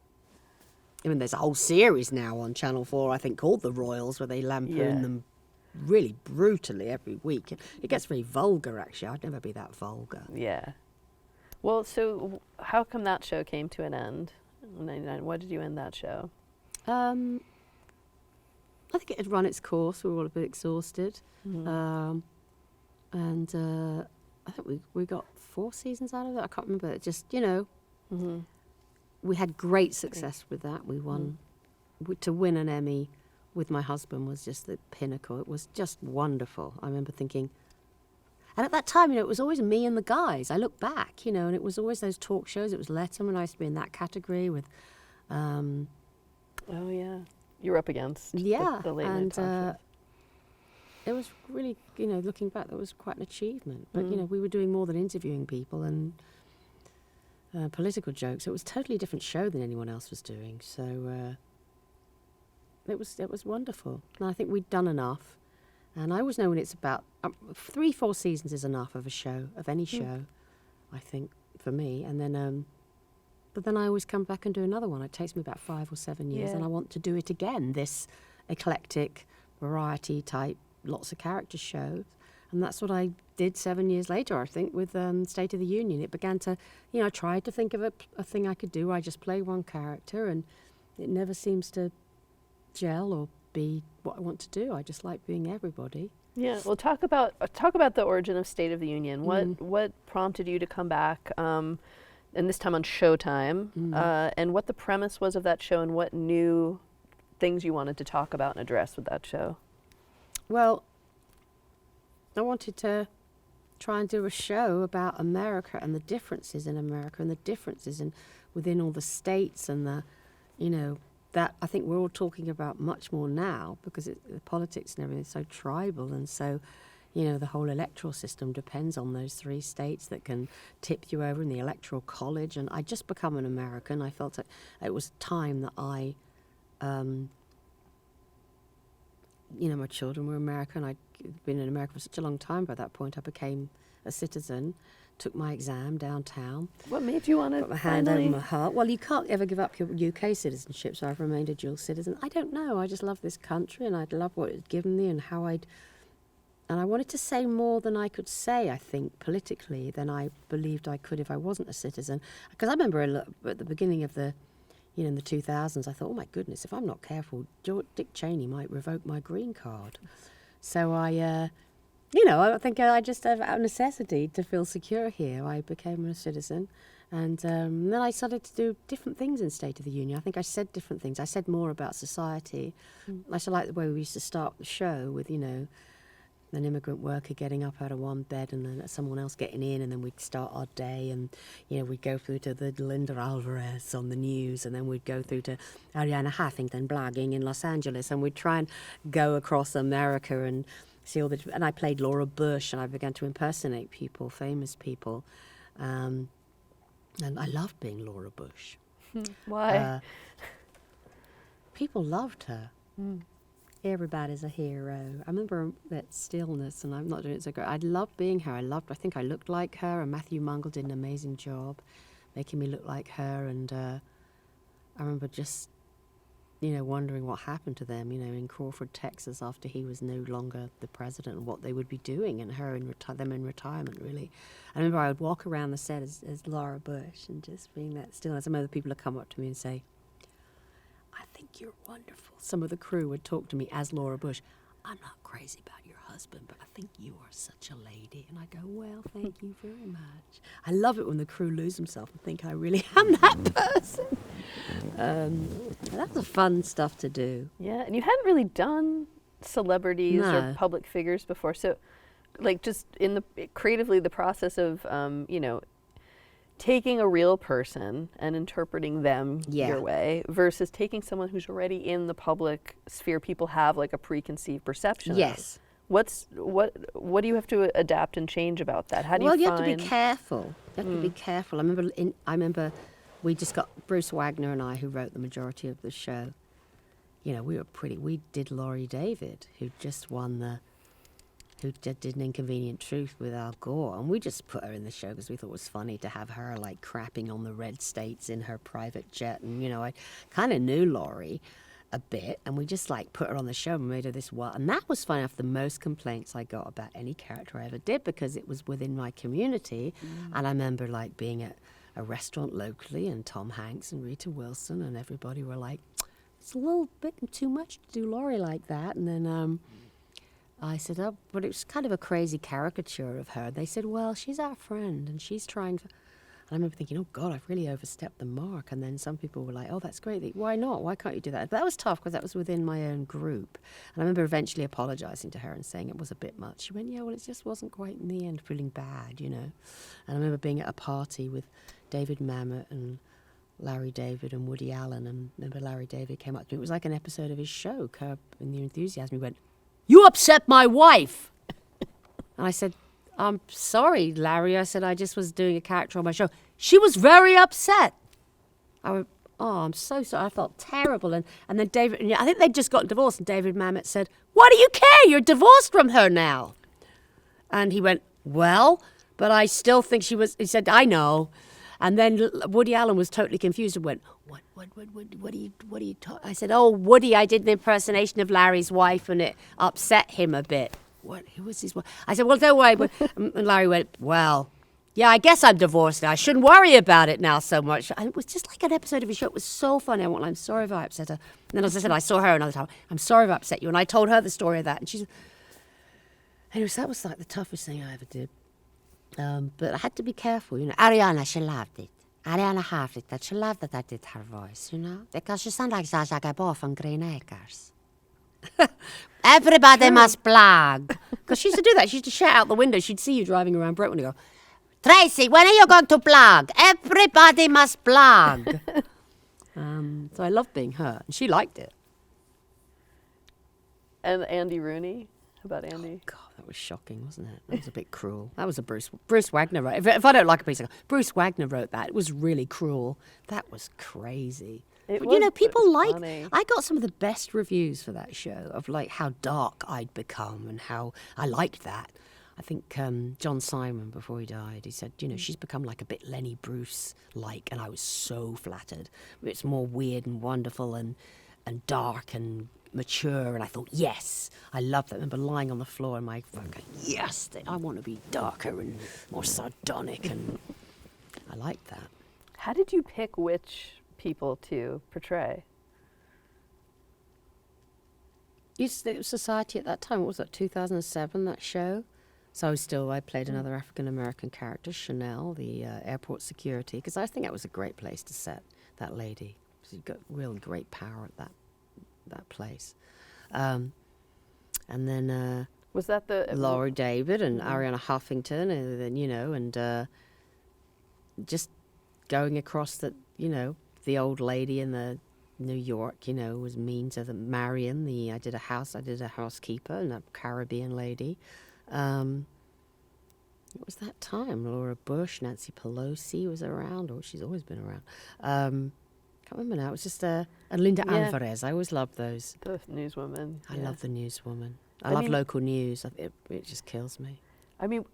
I mean, there's a whole series now on Channel 4, I think, called The Royals, where they lampoon Yeah. them really brutally every week. It gets very vulgar, actually. I'd never be that vulgar. Yeah. Well, so how come that show came to an end? In 99, what did you end that show? I think it had run its course. We were all a bit exhausted. And I think we got 4 seasons out of it. I can't remember. It just, we had great success with that. We won. To win an Emmy with my husband was just the pinnacle. It was just wonderful. I remember thinking, and at that time, it was always me and the guys. I look back, and it was always those talk shows. It was Letterman. I used to be in that category with, Oh yeah, you were up against the late night and talk shows. it was really, looking back, that was quite an achievement. But we were doing more than interviewing people and political jokes. It was a totally different show than anyone else was doing. So it was wonderful. And I think we'd done enough. And I always know when it's about 3-4 seasons is enough of a show, of any show, I think, for me. And then, but then I always come back and do another one. It takes me about 5 or 7 years, Yeah. and I want to do it again. This eclectic, variety type, lots of character shows. And that's what I did 7 years later, I think, with State of the Union. It began to, I tried to think of a thing I could do where I just play one character, and it never seems to gel or be what I want to do. I just like being everybody. Yeah. Well, talk about the origin of State of the Union. What prompted you to come back, and this time on Showtime, and what the premise was of that show, and what new things you wanted to talk about and address with that show. Well, I wanted to try and do a show about America and the differences in America and the differences within all the states and the, that I think we're all talking about much more now because the politics and everything is so tribal, and so, the whole electoral system depends on those 3 states that can tip you over in the electoral college. And I just become an American. I felt it was time that I, my children were American. I'd been in America for such a long time. By that point, I became a citizen, took my exam downtown. What made you want to Put my hand over finally? my heart. Well, you can't ever give up your UK citizenship, so I've remained a dual citizen. I don't know. I just love this country, and I'd love what it's given me, and how and I wanted to say more than I could say, I think, politically, than I believed I could if I wasn't a citizen. Because I remember at the beginning of the, in the 2000s, I thought, oh my goodness, if I'm not careful, Dick Cheney might revoke my green card. So I think I just, out of necessity to feel secure here, I became a citizen. And then I started to do different things in State of the Union. I think I said different things. I said more about society. I used to like the way we used to start the show with, an immigrant worker getting up out of one bed and then someone else getting in, and then we'd start our day, and we'd go through to the Linda Alvarez on the news, and then we'd go through to Ariana Huffington blogging in Los Angeles, and we'd try and go across America and see all the. And I played Laura Bush, and I began to impersonate people, famous people, and I loved being Laura Bush. Why? People loved her. Everybody's a hero. I remember that stillness, and I'm not doing it so great. I loved being her. I think I looked like her, and Matthew Mungle did an amazing job making me look like her. And I remember just, wondering what happened to them, in Crawford, Texas, after he was no longer the president, and what they would be doing, and her them in retirement, really. I remember I would walk around the set as Laura Bush and just being that stillness. Some other people would come up to me and say, I think you're wonderful. Some of the crew would talk to me as Laura Bush. I'm not crazy about your husband, but I think you are such a lady. And I go, well, thank you very much. I love it when the crew lose themselves and think I really am that person. That was fun stuff to do. Yeah, and you hadn't really done celebrities or No. public figures before, so just in creatively the process of taking a real person and interpreting them Yeah. your way versus taking someone who's already in the public sphere, people have like a preconceived perception of. Yes. What do you have to adapt and change about that? How do Well, you you find? have to be careful. You have to be careful. I remember we just got Bruce Wagner and I, who wrote the majority of the show. we did Laurie David, who just did An Inconvenient Truth with Al Gore, and we just put her in the show because we thought it was funny to have her like crapping on the red states in her private jet. And I kind of knew Laurie a bit, and we just like put her on the show and made her this wild. And that was funny enough the most complaints I got about any character I ever did, because it was within my community. And I remember like being at a restaurant locally, and Tom Hanks and Rita Wilson and everybody were like, it's a little bit too much to do Laurie like that. And then I said, oh, but it was kind of a crazy caricature of her. They said, well, she's our friend and she's trying to... And I remember thinking, oh, God, I've really overstepped the mark. And then some people were like, oh, that's great. Why not? Why can't you do that? But that was tough because that was within my own group. And I remember eventually apologizing to her and saying it was a bit much. She went, yeah, well, it just wasn't quite in the end, feeling bad, And I remember being at a party with David Mamet and Larry David and Woody Allen. And I remember Larry David came up to me. It was like an episode of his show, Curb Your Enthusiasm. He went, you upset my wife. And I said, I'm sorry, Larry. I said, I just was doing a character on my show. She was very upset. I went, oh, I'm so sorry. I felt terrible. And then David, I think they'd just gotten divorced, and David Mamet said, why do you care? You're divorced from her now. And he went, well, but I still think she was, he said, I know. And then Woody Allen was totally confused and went, what are you talking? I said, oh, Woody, I did an impersonation of Larry's wife and it upset him a bit. What? Who was his wife? I said, well, don't worry. And Larry went, well, yeah, I guess I'm divorced now. I shouldn't worry about it now so much. And it was just like an episode of his show. It was so funny. I went, I'm sorry if I upset her. And then as I said, I saw her another time. I'm sorry if I upset you. And I told her the story of that. And she said, anyways, that was like the toughest thing I ever did. But I had to be careful, Ariana, she loved it. Ariana hated that. She loved that I did her voice, because she sounded like Zsa Zsa Gabor from Green Acres. Everybody must blog. Because she used to do that. She used to shout out the window. She'd see you driving around Brentwood and go, Tracey, when are you going to blog? Everybody must blog. So I loved being her. And she liked it. And Andy Rooney? How about Andy? God, that was shocking, wasn't it? That was a bit cruel. That was a Bruce Wagner wrote. If I don't like a piece of Bruce Wagner wrote that. It was really cruel. That was crazy. People like. Funny. I got some of the best reviews for that show of like how dark I'd become and how I liked that. I think John Simon, before he died, he said, she's become like a bit Lenny Bruce-like, and I was so flattered. It's more weird and wonderful and dark and mature, and I thought, yes, I love that. I remember lying on the floor in my phone going, yes, I want to be darker and more sardonic, and I liked that. How did you pick which people to portray? It was Society at that time. What was that, 2007, that show? So I played another African-American character, Chanel, the airport security, because I think that was a great place to set that lady. She got real great power at that place. And then was that the Laurie David and Ariana Huffington, and just going across the old lady in the New York, was mean to the Marion. I did a housekeeper and a Caribbean lady. It was that time. Laura Bush, Nancy Pelosi was around, or she's always been around. Can't remember now. It was just and Linda Alvarez. I always loved those. The newswoman. I love the newswoman. I love local news. It just kills me. I mean,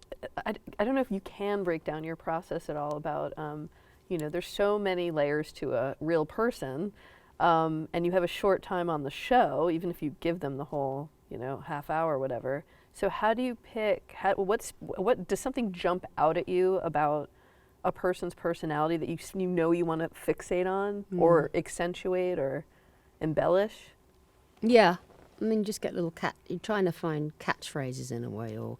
I don't know if you can break down your process at all about, there's so many layers to a real person, and you have a short time on the show, even if you give them the whole, half hour or whatever. So how do you pick, what does something jump out at you about a person's personality that you want to fixate on or accentuate or embellish? Yeah. I mean, just get you're trying to find catchphrases in a way, or,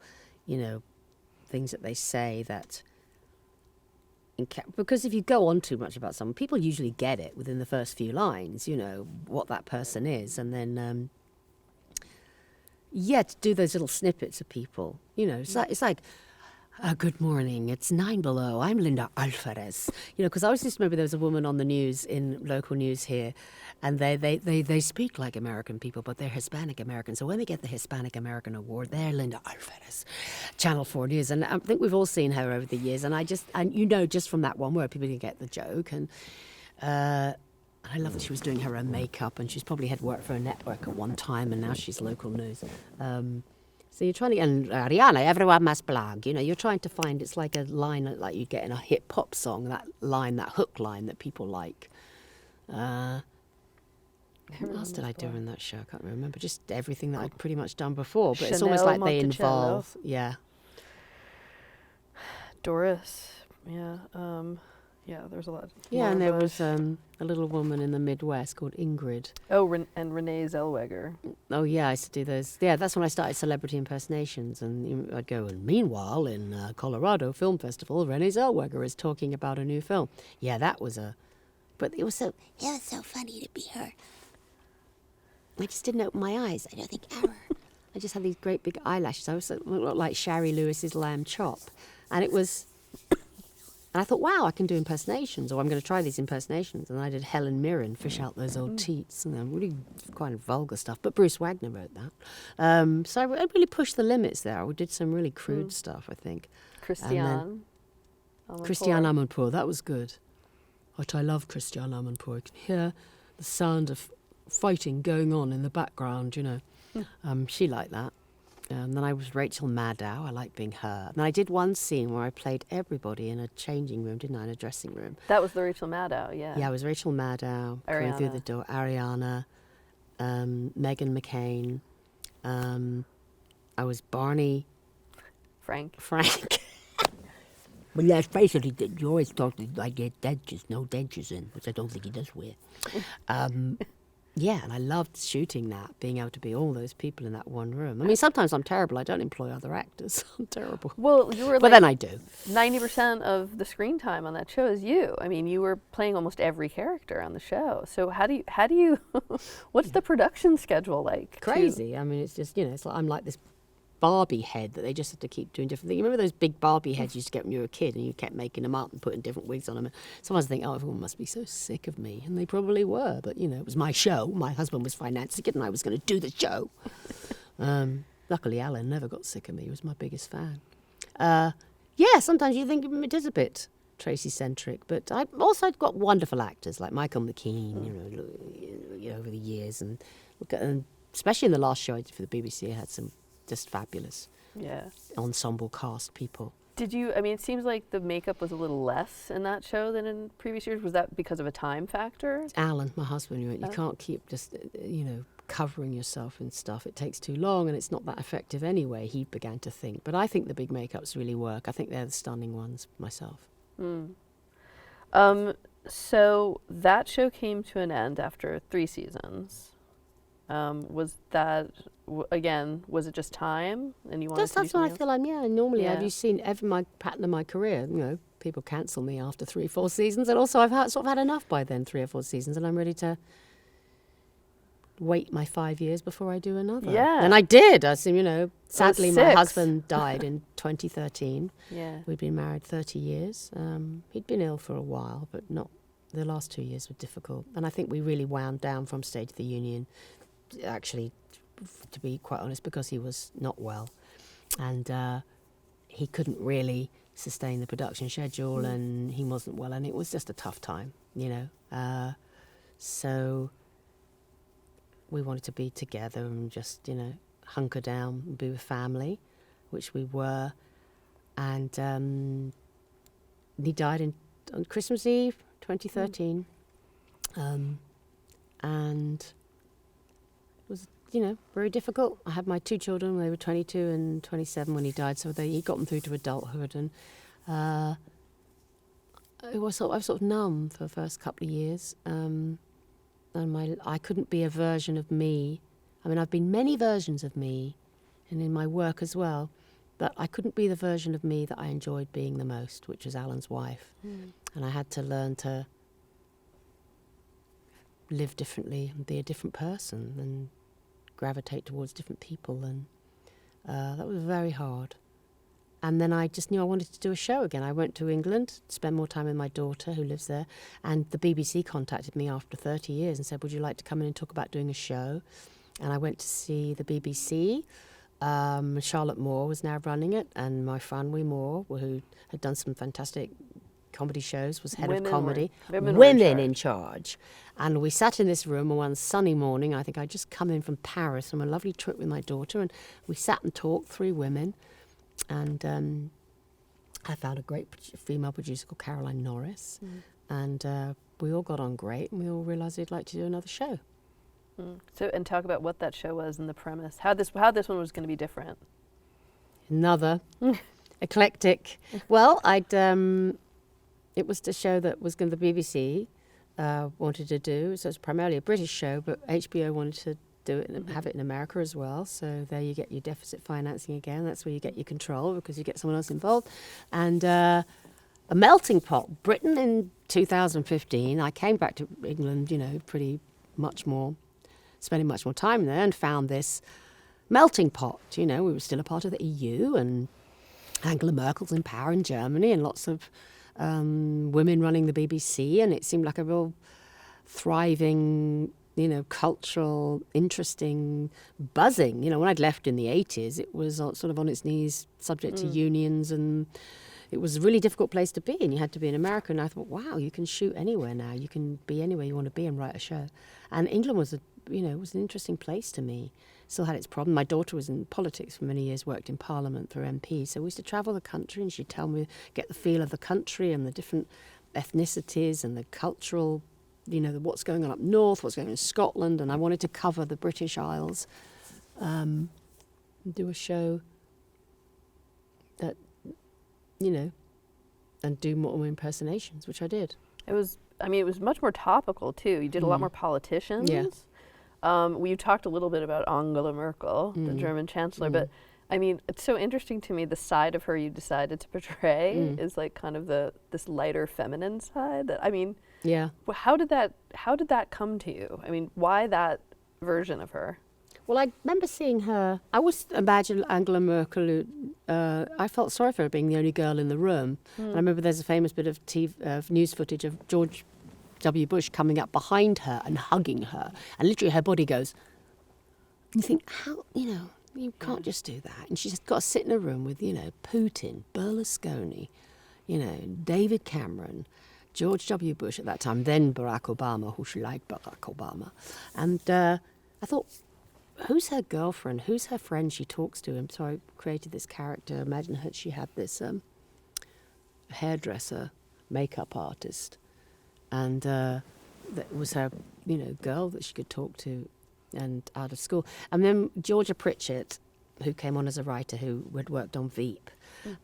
things that they say that, because if you go on too much about someone, people usually get it within the first few lines, what that person is. And then, to do those little snippets of people, it's like, good morning, it's 9 below. I'm Linda Alvarez. Because I was just remember there was a woman on the news in local news here, and they speak like American people, but they're Hispanic American. So when they get the Hispanic American Award, they're Linda Alvarez, Channel 4 News. And I think we've all seen her over the years. And just from that one word, people can get the joke. And And I love that she was doing her own makeup, and she's probably had worked for a network at one time, and now she's local news. So you're trying to, and Ariana, everyone must blog. You know, you're trying to find, it's like a line like you get in a hip hop song, that line, that hook line that people like. What else did I do in that show? I can't remember. Just everything that I'd pretty much done before. But it's almost Chanel like they Monticello. involve, yeah. Doris, there's a lot. Yeah, and Laura there Bush. was a little woman in the Midwest called Ingrid. Oh, and Renee Zellweger. Oh, yeah, I used to do those. Yeah, that's when I started celebrity impersonations. And I'd go, and meanwhile, in Colorado Film Festival, Renee Zellweger is talking about a new film. Yeah, that was but it was so funny to be her. I just didn't open my eyes. I don't think ever. I just had these great big eyelashes. I was looked like Shari Lewis's lamb chop. And it was... And I thought, wow, I can do impersonations, or I'm going to try these impersonations. And I did Helen Mirren, fish out those old teats, and really kind of vulgar stuff. But Bruce Wagner wrote that. So I really pushed the limits there. We did some really crude stuff, I think. Christiane Amanpour, that was good. But I love Christiane Amanpour. You can hear the sound of fighting going on in the background, you know. She liked that. And then I was Rachel Maddow. I liked being her. And then I did one scene where I played everybody in a changing room, didn't I, in a dressing room. That was the Rachel Maddow, yeah. Yeah, I was Rachel Maddow, coming through the door. Ariana, Meghan McCain. I was Barney. Frank. But let's face it, you always talk like get dentures, no dentures in, which I don't think he does wear. Yeah, and I loved shooting that, being able to be all those people in that one room. I mean, sometimes I'm terrible. I don't employ other actors. I'm terrible. Well, you were But then I do. 90% of the screen time on that show is you. I mean, you were playing almost every character on the show. So how do you what's the production schedule like? Crazy. I mean, it's just, you know, it's like I'm like this Barbie head that they just have to keep doing different things. You remember those big Barbie heads you used to get when you were a kid, and you kept making them up and putting different wigs on them? And sometimes I think, oh, everyone must be so sick of me. And they probably were. But, you know, it was my show. My husband was financing it, and I was going to do the show. Luckily, Alan never got sick of me. He was my biggest fan. Yeah, sometimes you think it is a bit Tracey-centric. But I've got wonderful actors like Michael McKean, you know, over the years. And especially in the last show I did for the BBC, I had some just fabulous ensemble cast people. Did you, I mean, it seems like the makeup was a little less in that show than in previous years. Was that because of a time factor? Alan, my husband, you can't keep just, you know, covering yourself in stuff. It takes too long and it's not that effective anyway, he began to think. But I think the big makeups really work. I think they're the stunning ones myself. So that show came to an end after 3 seasons. Was that, again, was it just time and you wanted to do That's what I something feel normally Yeah. have you seen my pattern of my career, you know, people cancel me after 3 or 4 seasons, and also I've had enough by then, 3 or 4 seasons, and I'm ready to wait my 5 years before I do another. Yeah. And I did. I assume, you know, sadly my 6. husband died in 2013. Yeah. We'd been married 30 years. He'd been ill for a while, but not, the last 2 years were difficult. And I think we really wound down from State of the Union, actually, to be quite honest, because he was not well. And he couldn't really sustain the production schedule, and he wasn't well, and it was just a tough time, you know. So we wanted to be together and just, you know, hunker down and be with family, which we were. And he died on Christmas Eve, 2013. And it was, you know, very difficult. I had my 2 children when they were 22 and 27 when he died, so he got them through to adulthood. And I was sort of numb for the first couple of years. And I couldn't be a version of me. I mean, I've been many versions of me, and in my work as well, but I couldn't be the version of me that I enjoyed being the most, which was Alan's wife. And I had to learn to live differently and be a different person and gravitate towards different people. And that was very hard. And then I just knew I wanted to do a show again. I went to England, spend more time with my daughter who lives there, and the BBC contacted me after 30 years and said, would you like to come in and talk about doing a show? And I went to see the BBC. Charlotte Moore was now running it, and my friend Moore, who had done some fantastic comedy shows, was head Women of comedy. were In charge. And we sat in this room one sunny morning. I think I'd just come in from Paris from a lovely trip with my daughter, and we sat and talked, 3 women. And I found a great female producer called Caroline Norris. And we all got on great, and we all realised we'd like to do another show. So, and talk about what that show was and the premise. How this one was going to be different. Another eclectic. Well, it was the show that was going to the BBC wanted to do. So it's primarily a British show, but HBO wanted to do it and have it in America as well. So there you get your deficit financing again. That's where you get your control, because you get someone else involved. And a melting pot. Britain in 2015. I came back to England, spending much more time there, and found this melting pot. We were still a part of the EU, and Angela Merkel's in power in Germany, and lots of women running the BBC, and it seemed like a real thriving, cultural, interesting buzzing. When I'd left in the 80s, it was sort of on its knees, subject to unions, and it was a really difficult place to be, and you had to be in America. And I thought, wow, you can shoot anywhere now. You can be anywhere you want to be and write a show. And England was was an interesting place to me. Still had its problem. My daughter was in politics for many years, worked in Parliament through MP. So we used to travel the country, and she'd tell me, get the feel of the country and the different ethnicities and the cultural, what's going on up north, what's going on in Scotland. And I wanted to cover the British Isles, and do a show that, and do more impersonations, which I did. It was much more topical too. You did a lot more politicians. Yeah. You talked a little bit about Angela Merkel, the German chancellor, but it's so interesting to me, the side of her you decided to portray is like kind of this lighter feminine side. Yeah. How did that come to you? Why that version of her? Well, I remember seeing her. I always imagined Angela Merkel. I felt sorry for her being the only girl in the room. And I remember there's a famous bit of news footage of George W. Bush coming up behind her and hugging her, and literally her body goes. You think, how, you can't just do that. And she's got to sit in a room with, Putin, Berlusconi, David Cameron, George W. Bush at that time, then Barack Obama, who she liked Barack Obama. And I thought, who's her girlfriend? Who's her friend she talks to? And so I created this character. Imagine her, she had this hairdresser, makeup artist. And that was her, girl that she could talk to and out of school. And then Georgia Pritchett, who came on as a writer who had worked on Veep.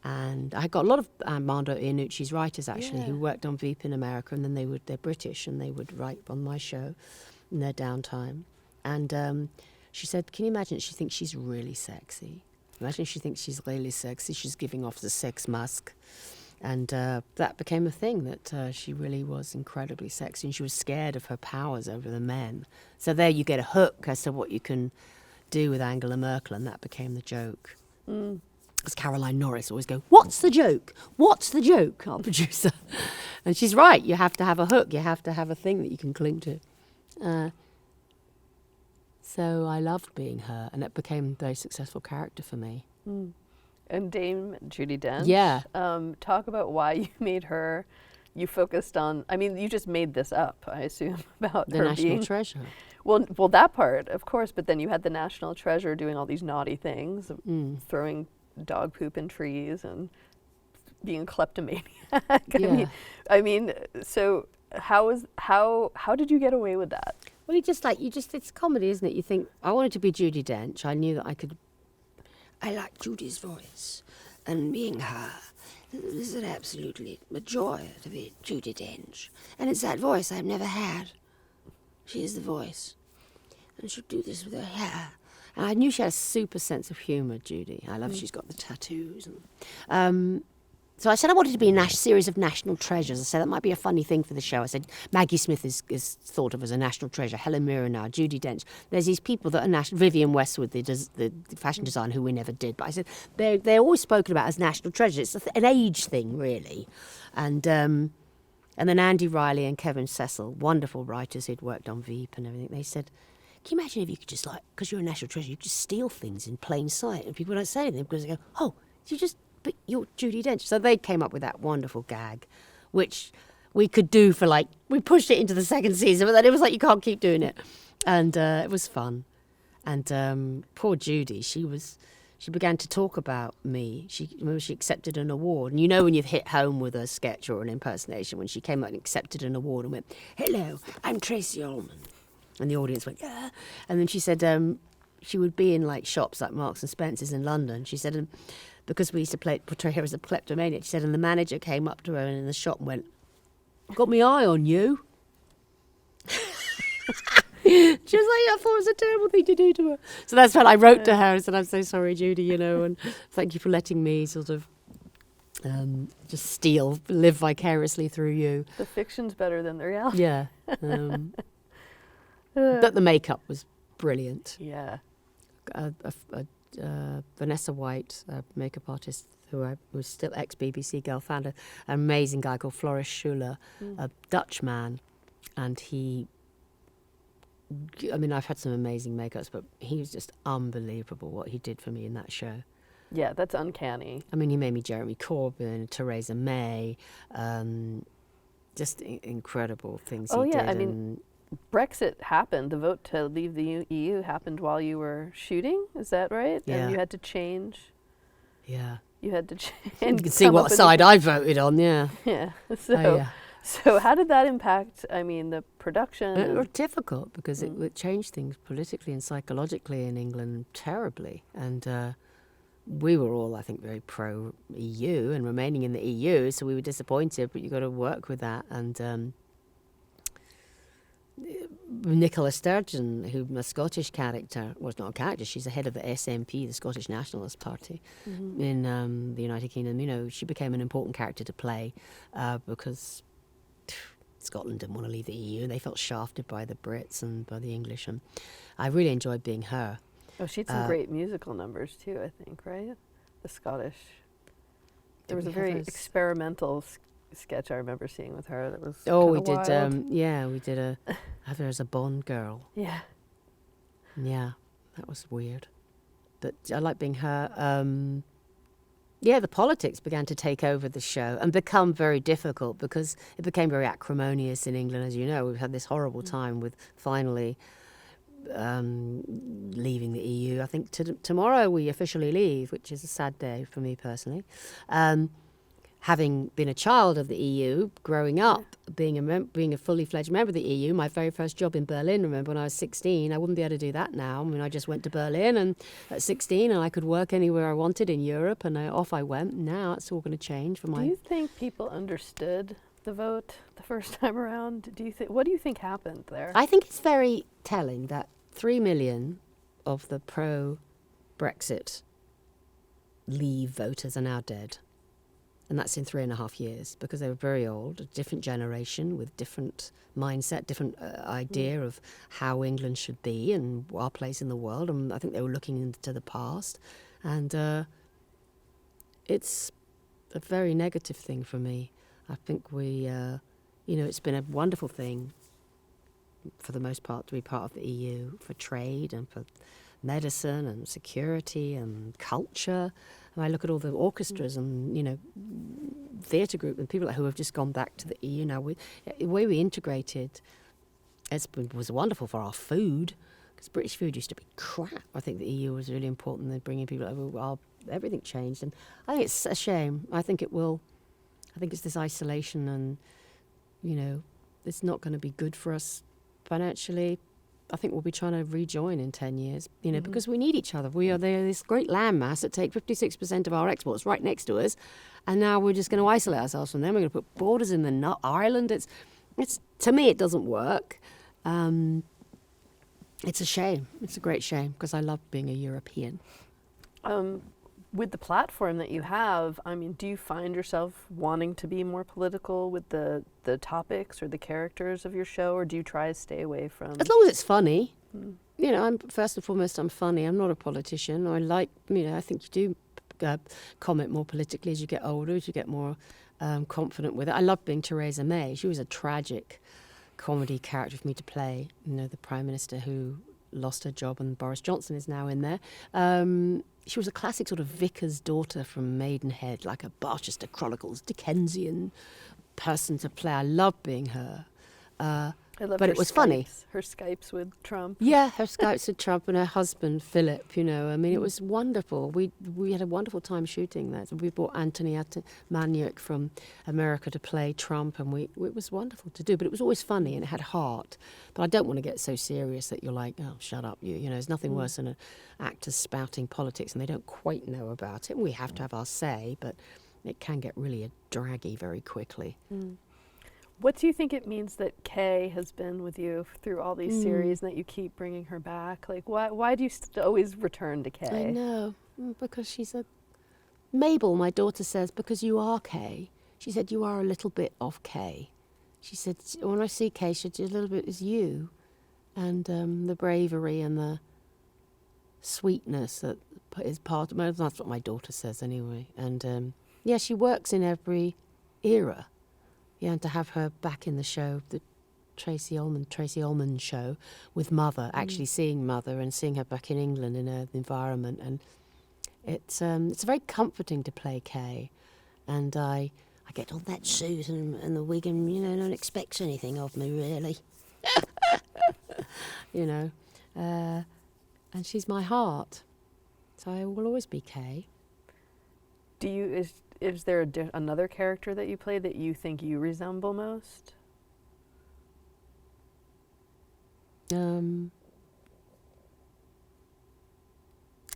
And I got a lot of Armando Iannucci's writers, actually, who worked on Veep in America, and then they're British, and they would write on my show in their downtime. And she said, can you imagine, she thinks she's really sexy. Imagine she thinks she's really sexy. She's giving off the sex mask. And that became a thing, that she really was incredibly sexy, and she was scared of her powers over the men. So there you get a hook as to what you can do with Angela Merkel, and that became the joke. Because Caroline Norris always go, what's the joke? What's the joke, our producer? And she's right, you have to have a hook, you have to have a thing that you can cling to. So I loved being her, and it became a very successful character for me. And Dame Judi Dench. Yeah. Talk about why you made her. You focused on. You just made this up, I assume, about the her national being treasure. Well, that part, of course. But then you had the national treasure doing all these naughty things, throwing dog poop in trees and being a kleptomaniac. Yeah. So how did you get away with that? Well, it's comedy, isn't it? You think, I wanted to be Judi Dench. I knew that I could. I like Judy's voice, and being her, this is absolutely a joy to be Judi Dench. And it's that voice I've never had. She is the voice. And she'll do this with her hair. And I knew she had a super sense of humour, Judy. I love she's got the tattoos. And, so I said I wanted to be a series of national treasures. I said that might be a funny thing for the show. I said Maggie Smith is thought of as a national treasure. Helen Mirren now, Judi Dench. There's these people that are national. Vivienne Westwood, the fashion designer who we never did. But I said they're always spoken about as national treasures. It's an age thing, really. And then Andy Riley and Kevin Cecil, wonderful writers who'd worked on Veep and everything. They said, can you imagine if you could just, because you're a national treasure, you could just steal things in plain sight, and people don't say anything because they go, oh, but you're Judi Dench. So they came up with that wonderful gag which we could do for like, we pushed it into the second season, but then it was like, you can't keep doing it. And it was fun. And poor Judy, she began to talk about me. Remember she accepted an award. And you know when you've hit home with a sketch or an impersonation, when she came out and accepted an award and went, "Hello, I'm Tracey Ullman." And the audience went, "Yeah." And then she said she would be in like shops like Marks and Spencer's in London. She said, because we used to portray her as a kleptomaniac, she said, and the manager came up to her in the shop and went, "Got my eye on you." She was like, "I thought it was a terrible thing to do to her." So that's when I wrote to her and said, "I'm so sorry, Judy, and thank you for letting me sort of just live vicariously through you." The fiction's better than the reality. Yeah. But the makeup was brilliant. Yeah. Vanessa White, a makeup artist who's still ex-BBC girl, found an amazing guy called Floris Schuler, a Dutch man, and I've had some amazing makeups, but he was just unbelievable what he did for me in that show. Yeah, that's uncanny. He made me Jeremy Corbyn, Theresa May, just incredible things he did. Brexit happened. The vote to leave the EU happened while you were shooting. Is that right? Yeah. And you had to change. Yeah. You had to change. You can see what side I voted on, yeah. Yeah. Yeah. So how did that impact, the production? It was difficult because it changed things politically and psychologically in England terribly. And we were all, I think, very pro-EU and remaining in the EU, so we were disappointed, but you've got to work with that. And Nicola Sturgeon, who's a Scottish character, well, it's not a character, she's the head of the SNP, the Scottish Nationalist Party, in the United Kingdom. She became an important character to play because Scotland didn't want to leave the EU, and they felt shafted by the Brits and by the English, and I really enjoyed being her. Oh, she had some great musical numbers too, I think, right? The Scottish. There was a very experimental sketch I remember seeing with her that was we did. wild. We did have her as a Bond girl. Yeah. Yeah, that was weird, but I like being her. The politics began to take over the show and become very difficult because it became very acrimonious in England. As you know, we've had this horrible time with finally leaving the EU. I think tomorrow we officially leave, which is a sad day for me personally. Having been a child of the EU, growing up, being a fully fledged member of the EU, my very first job in Berlin, remember when I was 16, I wouldn't be able to do that now. I just went to Berlin and at 16 and I could work anywhere I wanted in Europe and off I went. Now it's all going to change for my... Do you think people understood the vote the first time around? What do you think happened there? I think it's very telling that 3 million of the pro-Brexit leave voters are now dead. And that's in 3.5 years because they were very old, a different generation with different mindset, different idea of how England should be and our place in the world. And I think they were looking into the past. And it's a very negative thing for me. I think it's been a wonderful thing for the most part to be part of the EU for trade and for medicine and security and culture. And I look at all the orchestras and, theatre group and people who have just gone back to the EU now. The way we integrated was wonderful for our food, because British food used to be crap. I think the EU was really important in bringing people over. Everything changed, and I think it's a shame. I think it's this isolation and, it's not going to be good for us financially. I think we'll be trying to rejoin in 10 years, because we need each other. They're this great landmass that take 56% of our exports right next to us, and now we're just going to isolate ourselves from them. We're going to put borders in the Ireland. It's to me, it doesn't work. It's a shame. It's a great shame because I love being a European. With the platform that you have, do you find yourself wanting to be more political with the topics or the characters of your show, or do you try to stay away from... As long as it's funny. I'm first and foremost, I'm funny. I'm not a politician. I think you do comment more politically as you get older, as you get more confident with it. I love being Theresa May. She was a tragic comedy character for me to play, the Prime Minister who lost her job and Boris Johnson is now in there. she was a classic sort of vicar's daughter from Maidenhead, like a Barchester Chronicles Dickensian person to play. I loved being her. I loved But her it was funny. Her Skypes with Trump. Yeah, her Skypes with Trump and her husband, Philip, you know. I mean, it was wonderful. We had a wonderful time shooting that. We brought Anthony Maniac from America to play Trump, and it was wonderful to do. But it was always funny, and it had heart. But I don't want to get so serious that you're like, oh, shut up. You know, there's nothing worse than actors spouting politics, and they don't quite know about it. We have to have our say, but it can get really draggy very quickly. What do you think it means that Kay has been with you through all these series and that you keep bringing her back? Like, why do you always return to Kay? I know, because she's Mabel, my daughter, says, because you are Kay. She said, you are a little bit of Kay. She said, when I see Kay, she said, a little bit is you. And the bravery and the sweetness that is part of that's what my daughter says anyway. And yeah, she works in every era. Yeah, and to have her back in the show, the Tracey Ullman show with Mother, actually seeing Mother and seeing her back in England in her environment, and it's very comforting to play Kay, and I get on that suit and the wig, and you know, no one expects anything of me really, you know, and she's my heart, so I will always be Kay. Is there another character that you play that you think you resemble most?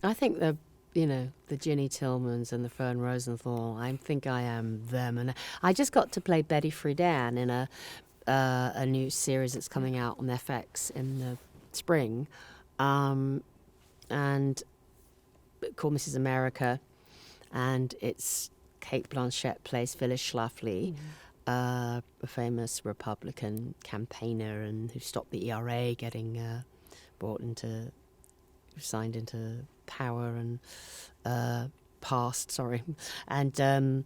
I think the Ginny Tillmans and the Fern Rosenthal, I think I am them. And I just got to play Betty Friedan in a new series that's coming out on FX in the spring, and called Mrs. America, and it's Kate Blanchett plays Phyllis Schlafly, a famous Republican campaigner and who stopped the ERA getting signed into power and passed. Sorry, and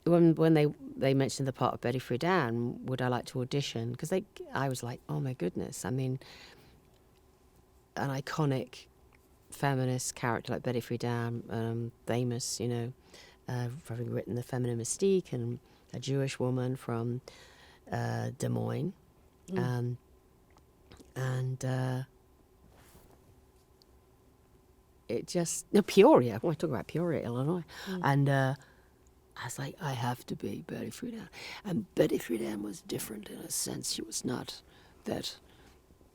when they mentioned the part of Betty Friedan, would I like to audition? Because I was like, oh my goodness, I mean, an iconic feminist character like Betty Friedan, famous, you know. Having written The Feminine Mystique, and a Jewish woman from Des Moines, and it just Peoria. I talk about Peoria, Illinois, and I was like, I have to be Betty Friedan, and Betty Friedan was different in a sense. She was not that.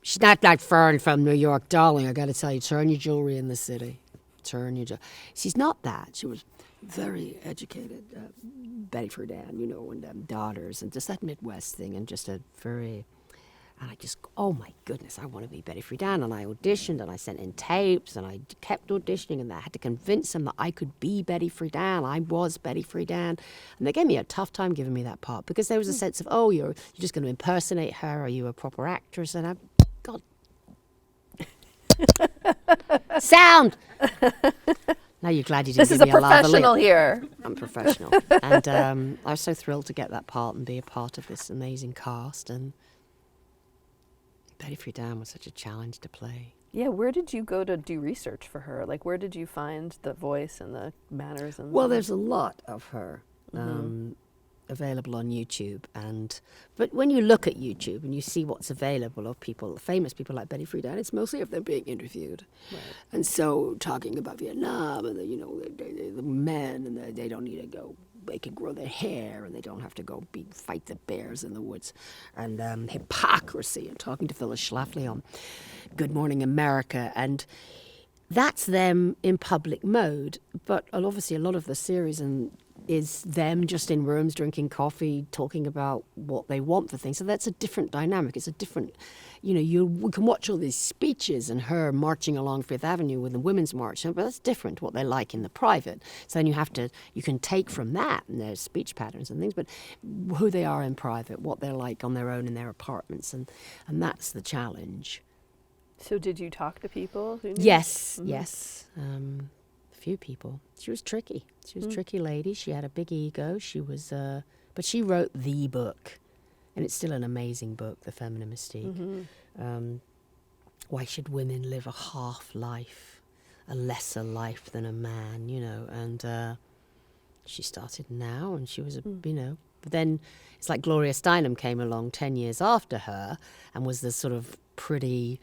She's not like Fern from New York, darling. I got to tell you, turn your jewelry in the city. Turn your jewelry. She's not that. She was very educated, Betty Friedan, you know, and daughters, and just that Midwest thing, and just and I just, oh my goodness, I want to be Betty Friedan, and I auditioned, and I sent in tapes, and I kept auditioning, and I had to convince them that I could be Betty Friedan. I was Betty Friedan, and they gave me a tough time giving me that part, because there was a sense of, oh, you're just going to impersonate her, are you a proper actress? And God. Sound! Now you're glad you didn't This give is me a a lather professional lip. here. I'm professional. And I was so thrilled to get that part and be a part of this amazing cast. And Betty Friedan was such a challenge to play. Yeah, where did you go to do research for her? Like, where did you find the voice and the manners? Well, there's a lot of her available on YouTube. But when you look at YouTube and you see what's available of people, famous people like Betty Friedan, it's mostly of them being interviewed. Right. And so talking about Vietnam and the men, and they don't need to go, they can grow their hair, and they don't have to go fight the bears in the woods. And hypocrisy, and talking to Phyllis Schlafly on Good Morning America. And that's them in public mode. But obviously a lot of the series is them just in rooms drinking coffee, talking about what they want for things. So that's a different dynamic. It's a different, we can watch all these speeches and her marching along Fifth Avenue with the Women's March, but that's different, what they like in the private. So then you can take from that, and there's speech patterns and things, but who they are in private, what they're like on their own in their apartments, and that's the challenge. So did you talk to people who knew? Yes, yes. Few people. She was tricky. She was a tricky lady. She had a big ego. She was, but she wrote the book, and it's still an amazing book, The Feminine Mystique. Why should women live a half life? a lesser life than a man, you know. And she started now, and she was, you know. But then it's like Gloria Steinem came along 10 years after her and was this sort of pretty,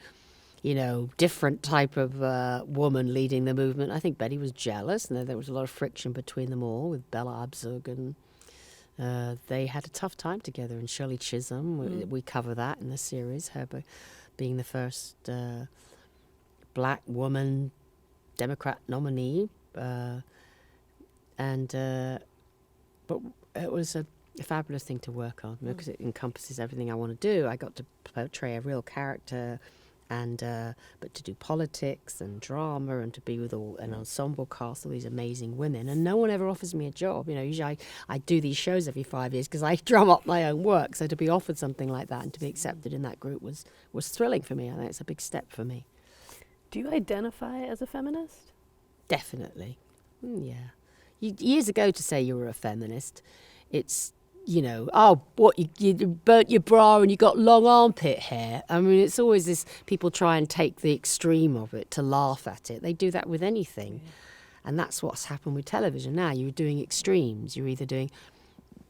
you know, different type of woman leading the movement. I think Betty was jealous, and there was a lot of friction between them all with Bella Abzug, and they had a tough time together. And Shirley Chisholm, we cover that in the series, her being the first black woman Democrat nominee. But it was a fabulous thing to work on because it encompasses everything I want to do. I got to portray a real character, and but to do politics and drama and to be with an ensemble cast of these amazing women. And no one ever offers me a job. You know, usually I do these shows every 5 years because I drum up my own work. So to be offered something like that and to be accepted in that group was thrilling for me. I think it's a big step for me. Do you identify as a feminist? Definitely. Yeah. Years ago, to say you were a feminist, it's, you know, oh, what, you burnt your bra and you got long armpit hair. I mean, it's always this, people try and take the extreme of it to laugh at it. They do that with anything. Yeah. And that's what's happened with television now. You're doing extremes. You're either doing,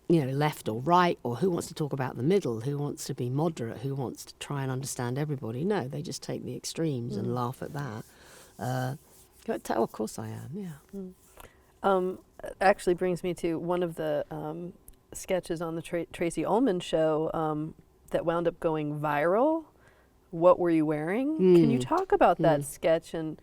you know, left or right, or who wants to talk about the middle, who wants to be moderate, who wants to try and understand everybody. No, they just take the extremes and laugh at that. Of course I am, yeah. Actually brings me to one of the sketches on the Tracey Ullman show that wound up going viral. What Were You Wearing? Can you talk about that sketch and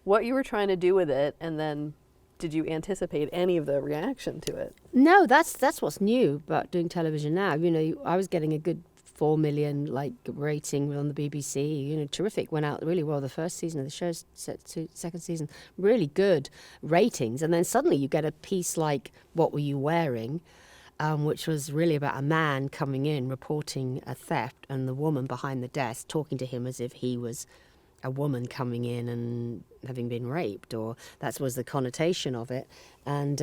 what you were trying to do with it, and then did you anticipate any of the reaction to it? No, that's what's new about doing television now. You know, I was getting a good 4 million rating on the BBC. You know, terrific. Went out really well. The first season of the show, second season, really good ratings. And then suddenly you get a piece like What Were You Wearing? Which was really about a man coming in, reporting a theft, and the woman behind the desk talking to him as if he was a woman coming in and having been raped, or that was the connotation of it. And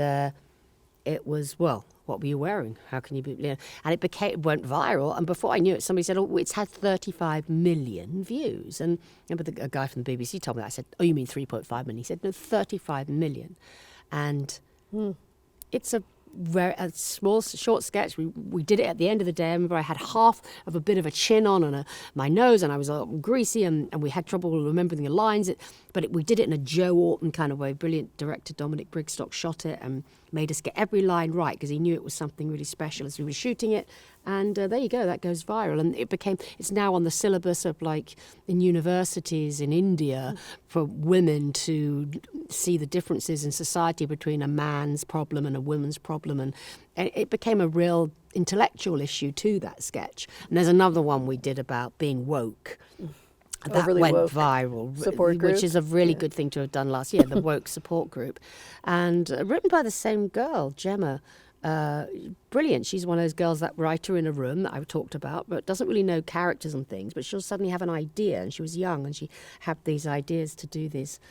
it was, well, what were you wearing? How can you be? You know, and it went viral. And before I knew it, somebody said, "Oh, it's had 35 million views." And remember, a guy from the BBC told me that. I said, "Oh, you mean 3.5 million?" He said, "No, 35 million." And it's a small, short sketch. We did it at the end of the day. I remember I had half of a bit of a chin on my nose, and I was greasy, and we had trouble remembering the lines. But we did it in a Joe Orton kind of way. Brilliant director Dominic Brigstock shot it and made us get every line right because he knew it was something really special as we were shooting it. And there you go, that goes viral. And it's now on the syllabus of in universities in India for women to see the differences in society between a man's problem and a woman's problem. And it became a real intellectual issue to that sketch. And there's another one we did about being woke. That really went woke viral, support group? Which is a really good thing to have done last year, the woke support group. And written by the same girl, Gemma. Brilliant. She's one of those girls, that writer in a room that I've talked about, but doesn't really know characters and things, but she'll suddenly have an idea. And she was young, and she had these ideas to do these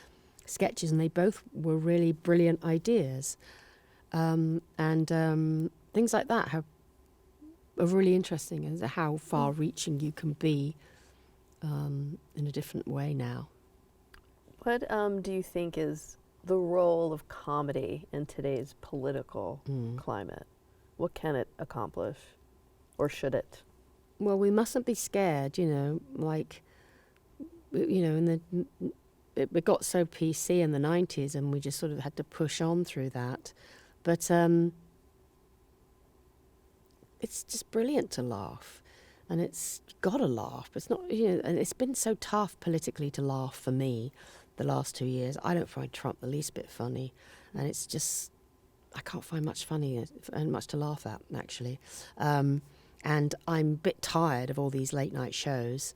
sketches, and they both were really brilliant ideas. And things like that are really interesting, as how far-reaching you can be in a different way now. What do you think is the role of comedy in today's political climate? What can it accomplish, or should it? Well, we mustn't be scared, it got so PC in the 90s, and we just sort of had to push on through that. But it's just brilliant to laugh, and it's got to laugh. It's not, and it's been so tough politically to laugh for me the last 2 years. I don't find Trump the least bit funny, and it's just, I can't find much funny and much to laugh at, actually. And I'm a bit tired of all these late night shows.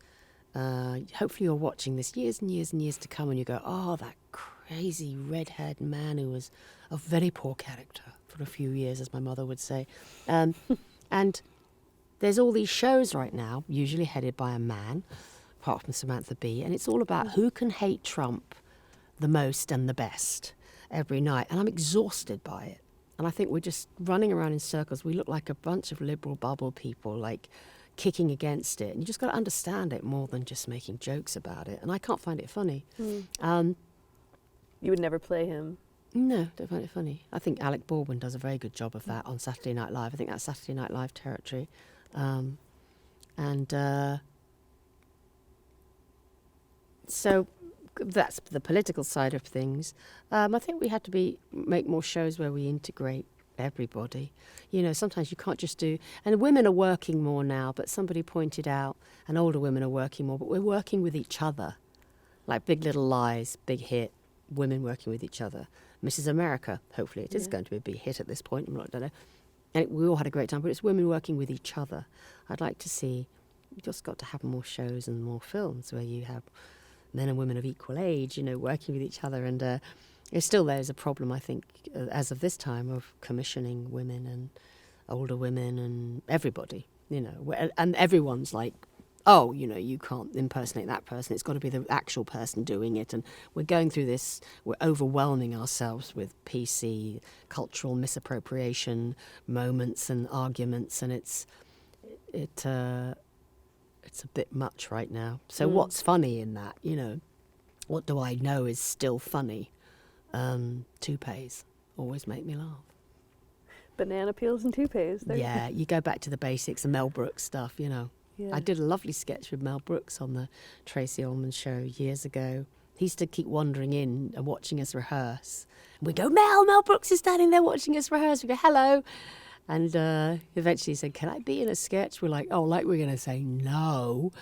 Hopefully you're watching this years and years and years to come, and you go, oh, that crazy red-haired man who was a very poor character for a few years, as my mother would say. And there's all these shows right now, usually headed by a man, apart from Samantha Bee, and it's all about who can hate Trump the most and the best every night. And I'm exhausted by it. And I think we're just running around in circles. We look like a bunch of liberal bubble people, kicking against it. And you just got to understand it more than just making jokes about it. And I can't find it funny. You would never play him. No, don't find it funny. I think Alec Baldwin does a very good job of that on Saturday Night Live. I think that's Saturday Night Live territory. So that's the political side of things. I think we had to make more shows where we integrate everybody. You know, sometimes you can't just do... And women are working more now, but somebody pointed out, and older women are working more, but we're working with each other. Like Big Little Lies, big hit, women working with each other. Mrs. America, hopefully it is going to be a big hit at this point, I don't know. And we all had a great time, but it's women working with each other. I'd like to see... You've just got to have more shows and more films where you have men and women of equal age, you know, working with each other. And there's a problem, I think, as of this time, of commissioning women and older women and everybody, you know. And everyone's like, oh, you know, you can't impersonate that person. It's got to be the actual person doing it. And we're going through this, we're overwhelming ourselves with PC, cultural misappropriation moments and arguments, and it's a bit much right now. So what's funny in that, you know? What do I know is still funny? Toupees always make me laugh. Banana peels and toupees. Yeah, you go back to the basics, the Mel Brooks stuff, you know. Yeah. I did a lovely sketch with Mel Brooks on the Tracey Ullman show years ago. He used to keep wandering in and watching us rehearse. And we go, Mel Brooks is standing there watching us rehearse. We go, hello. And eventually he said, can I be in a sketch? We're like, oh, like we're going to say no.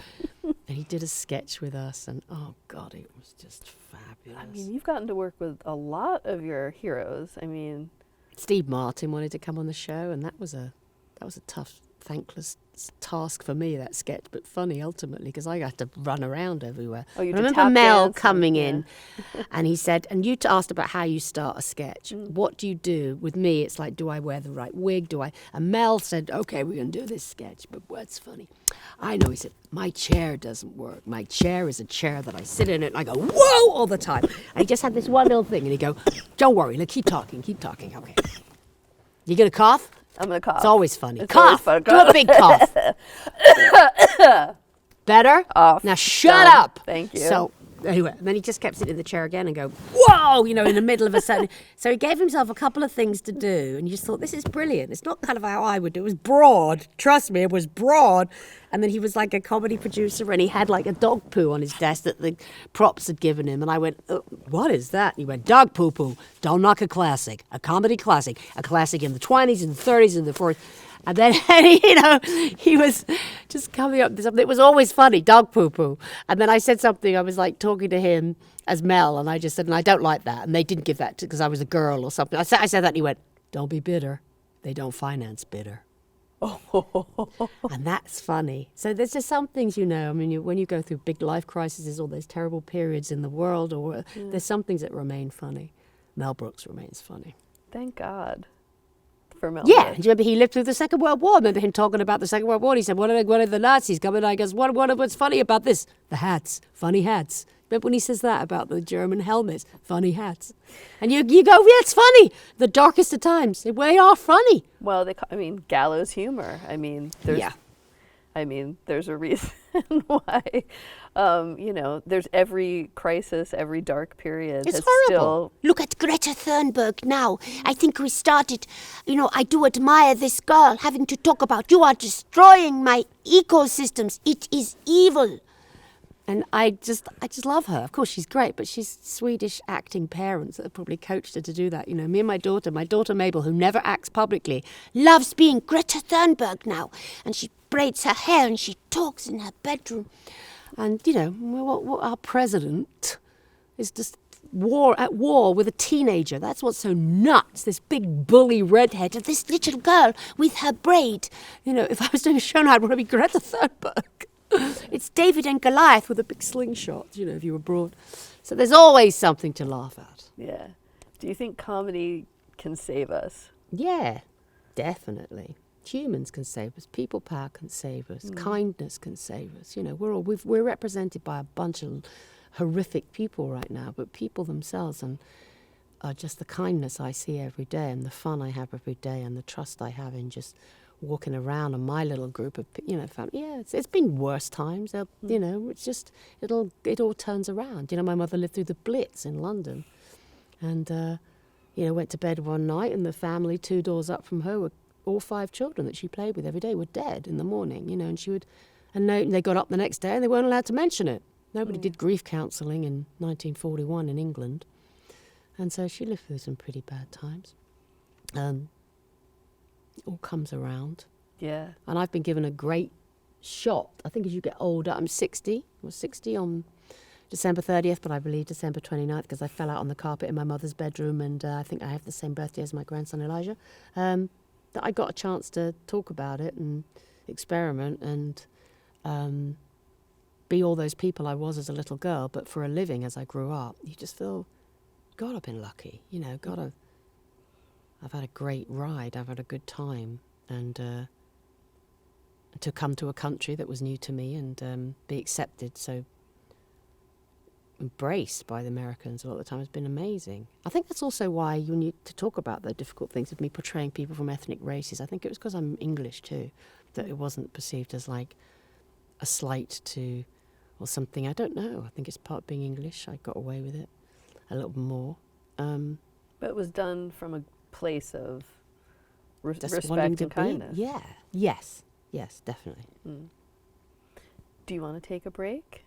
And he did a sketch with us, and oh, God, it was just fabulous. I mean, you've gotten to work with a lot of your heroes. I mean... Steve Martin wanted to come on the show, and that was a tough, thankless task for me, that sketch, but funny ultimately, because I had to run around everywhere. Oh, you I remember Mel coming in, and he said, and you asked about how you start a sketch. What do you do? With me, it's like, do I wear the right wig? And Mel said, okay, we're going to do this sketch, but what's funny? I know, he said, my chair doesn't work. My chair is a chair that I sit in it, and I go, whoa, all the time. And he just had this one little thing, and he'd go, don't worry, look, keep talking, okay. You gonna cough? I'm going to cough. It's always funny. It's Cough. always fun. Do a big cough. Better? Off. Now shut Done. up. Thank you. So anyway, and then he just kept sitting in the chair again and go, whoa, you know, in the middle of a sentence. So he gave himself a couple of things to do, and you just thought, this is brilliant. It's not kind of how I would do it. It was broad. Trust me, it was broad. And then he was like a comedy producer, and he had like a dog poo on his desk that the props had given him. And I went, what is that? And he went, dog poo poo. Don't knock a classic. A comedy classic. A classic in the 20s and the 30s and the 40s. And then, you know, he was just coming up with something. It was always funny, dog poo-poo. And then I said something, I was like talking to him as Mel, and I just said, and I don't like that. And they didn't give that because I was a girl or something. I said that, and he went, don't be bitter. They don't finance bitter. And that's funny. So there's just some things, you know, I mean, when you go through big life crises or there's terrible periods in the world, or there's some things that remain funny. Mel Brooks remains funny. Thank God. For Mel Yeah, Brooks. do you remember he lived through the Second World War? I remember him talking about the Second World War. He said, what are the Nazis coming? I guess, what's funny about this? The hats, funny hats. Remember when he says that about the German helmets, funny hats? And you go, yeah, it's funny. The darkest of times, they are funny. Well, gallows humor. I mean, there's a reason why, you know, there's every crisis, every dark period. It's has horrible. Look at Greta Thunberg now. I think we started, you know, I do admire this girl having to talk about, you are destroying my ecosystems. It is evil. And I just love her. Of course, she's great, but she's Swedish acting parents that have probably coached her to do that. You know, me and my daughter Mabel, who never acts publicly, Loves being Greta Thunberg now. And she braids her hair and she talks in her bedroom. and you know, what our president is just at war with a teenager. That's what's so nuts. This big bully redhead. This little girl with her braid. You know, if I was doing a show now, I'd want to be Greta Thunberg. It's David and Goliath with a big slingshot, you know, if you were abroad. So there's always something to laugh at. Yeah. Do you think comedy can save us? Yeah, definitely. Humans can save us. People power can save us. Kindness can save us. You know, we're represented by a bunch of horrific people right now, but people themselves and just the kindness I see every day and the fun I have every day and the trust I have in just walking around and my little group of, you know, family. Yeah, it's been worse times. You know, it's just, it all turns around. You know, my mother lived through the Blitz in London. And, went to bed one night, and the family 2 doors up from her, all 5 children that she played with every day, were dead in the morning, and they got up the next day and they weren't allowed to mention it. Nobody did grief counselling in 1941 in England. And so she lived through some pretty bad times. It all comes around. Yeah. And I've been given a great shot. I think as you get older, I'm 60. I was 60 on December 30th, but I believe December 29th because I fell out on the carpet in my mother's bedroom, and I think I have the same birthday as my grandson Elijah. That I got a chance to talk about it and experiment and be all those people I was as a little girl, but for a living as I grew up. You just feel, God, I've been lucky. God, I've had a great ride. I've had a good time. And to come to a country that was new to me and be accepted, so embraced by the Americans a lot of the time has been amazing. I think that's also why you need to talk about the difficult things of me portraying people from ethnic races. I think it was because I'm English too, that it wasn't perceived as like a slight to or something. I don't know. I think it's part of being English. I got away with it a little more. But it was done from a place of Just respect wanting to and kindness. Yeah. Yes, definitely. Do you want to take a break?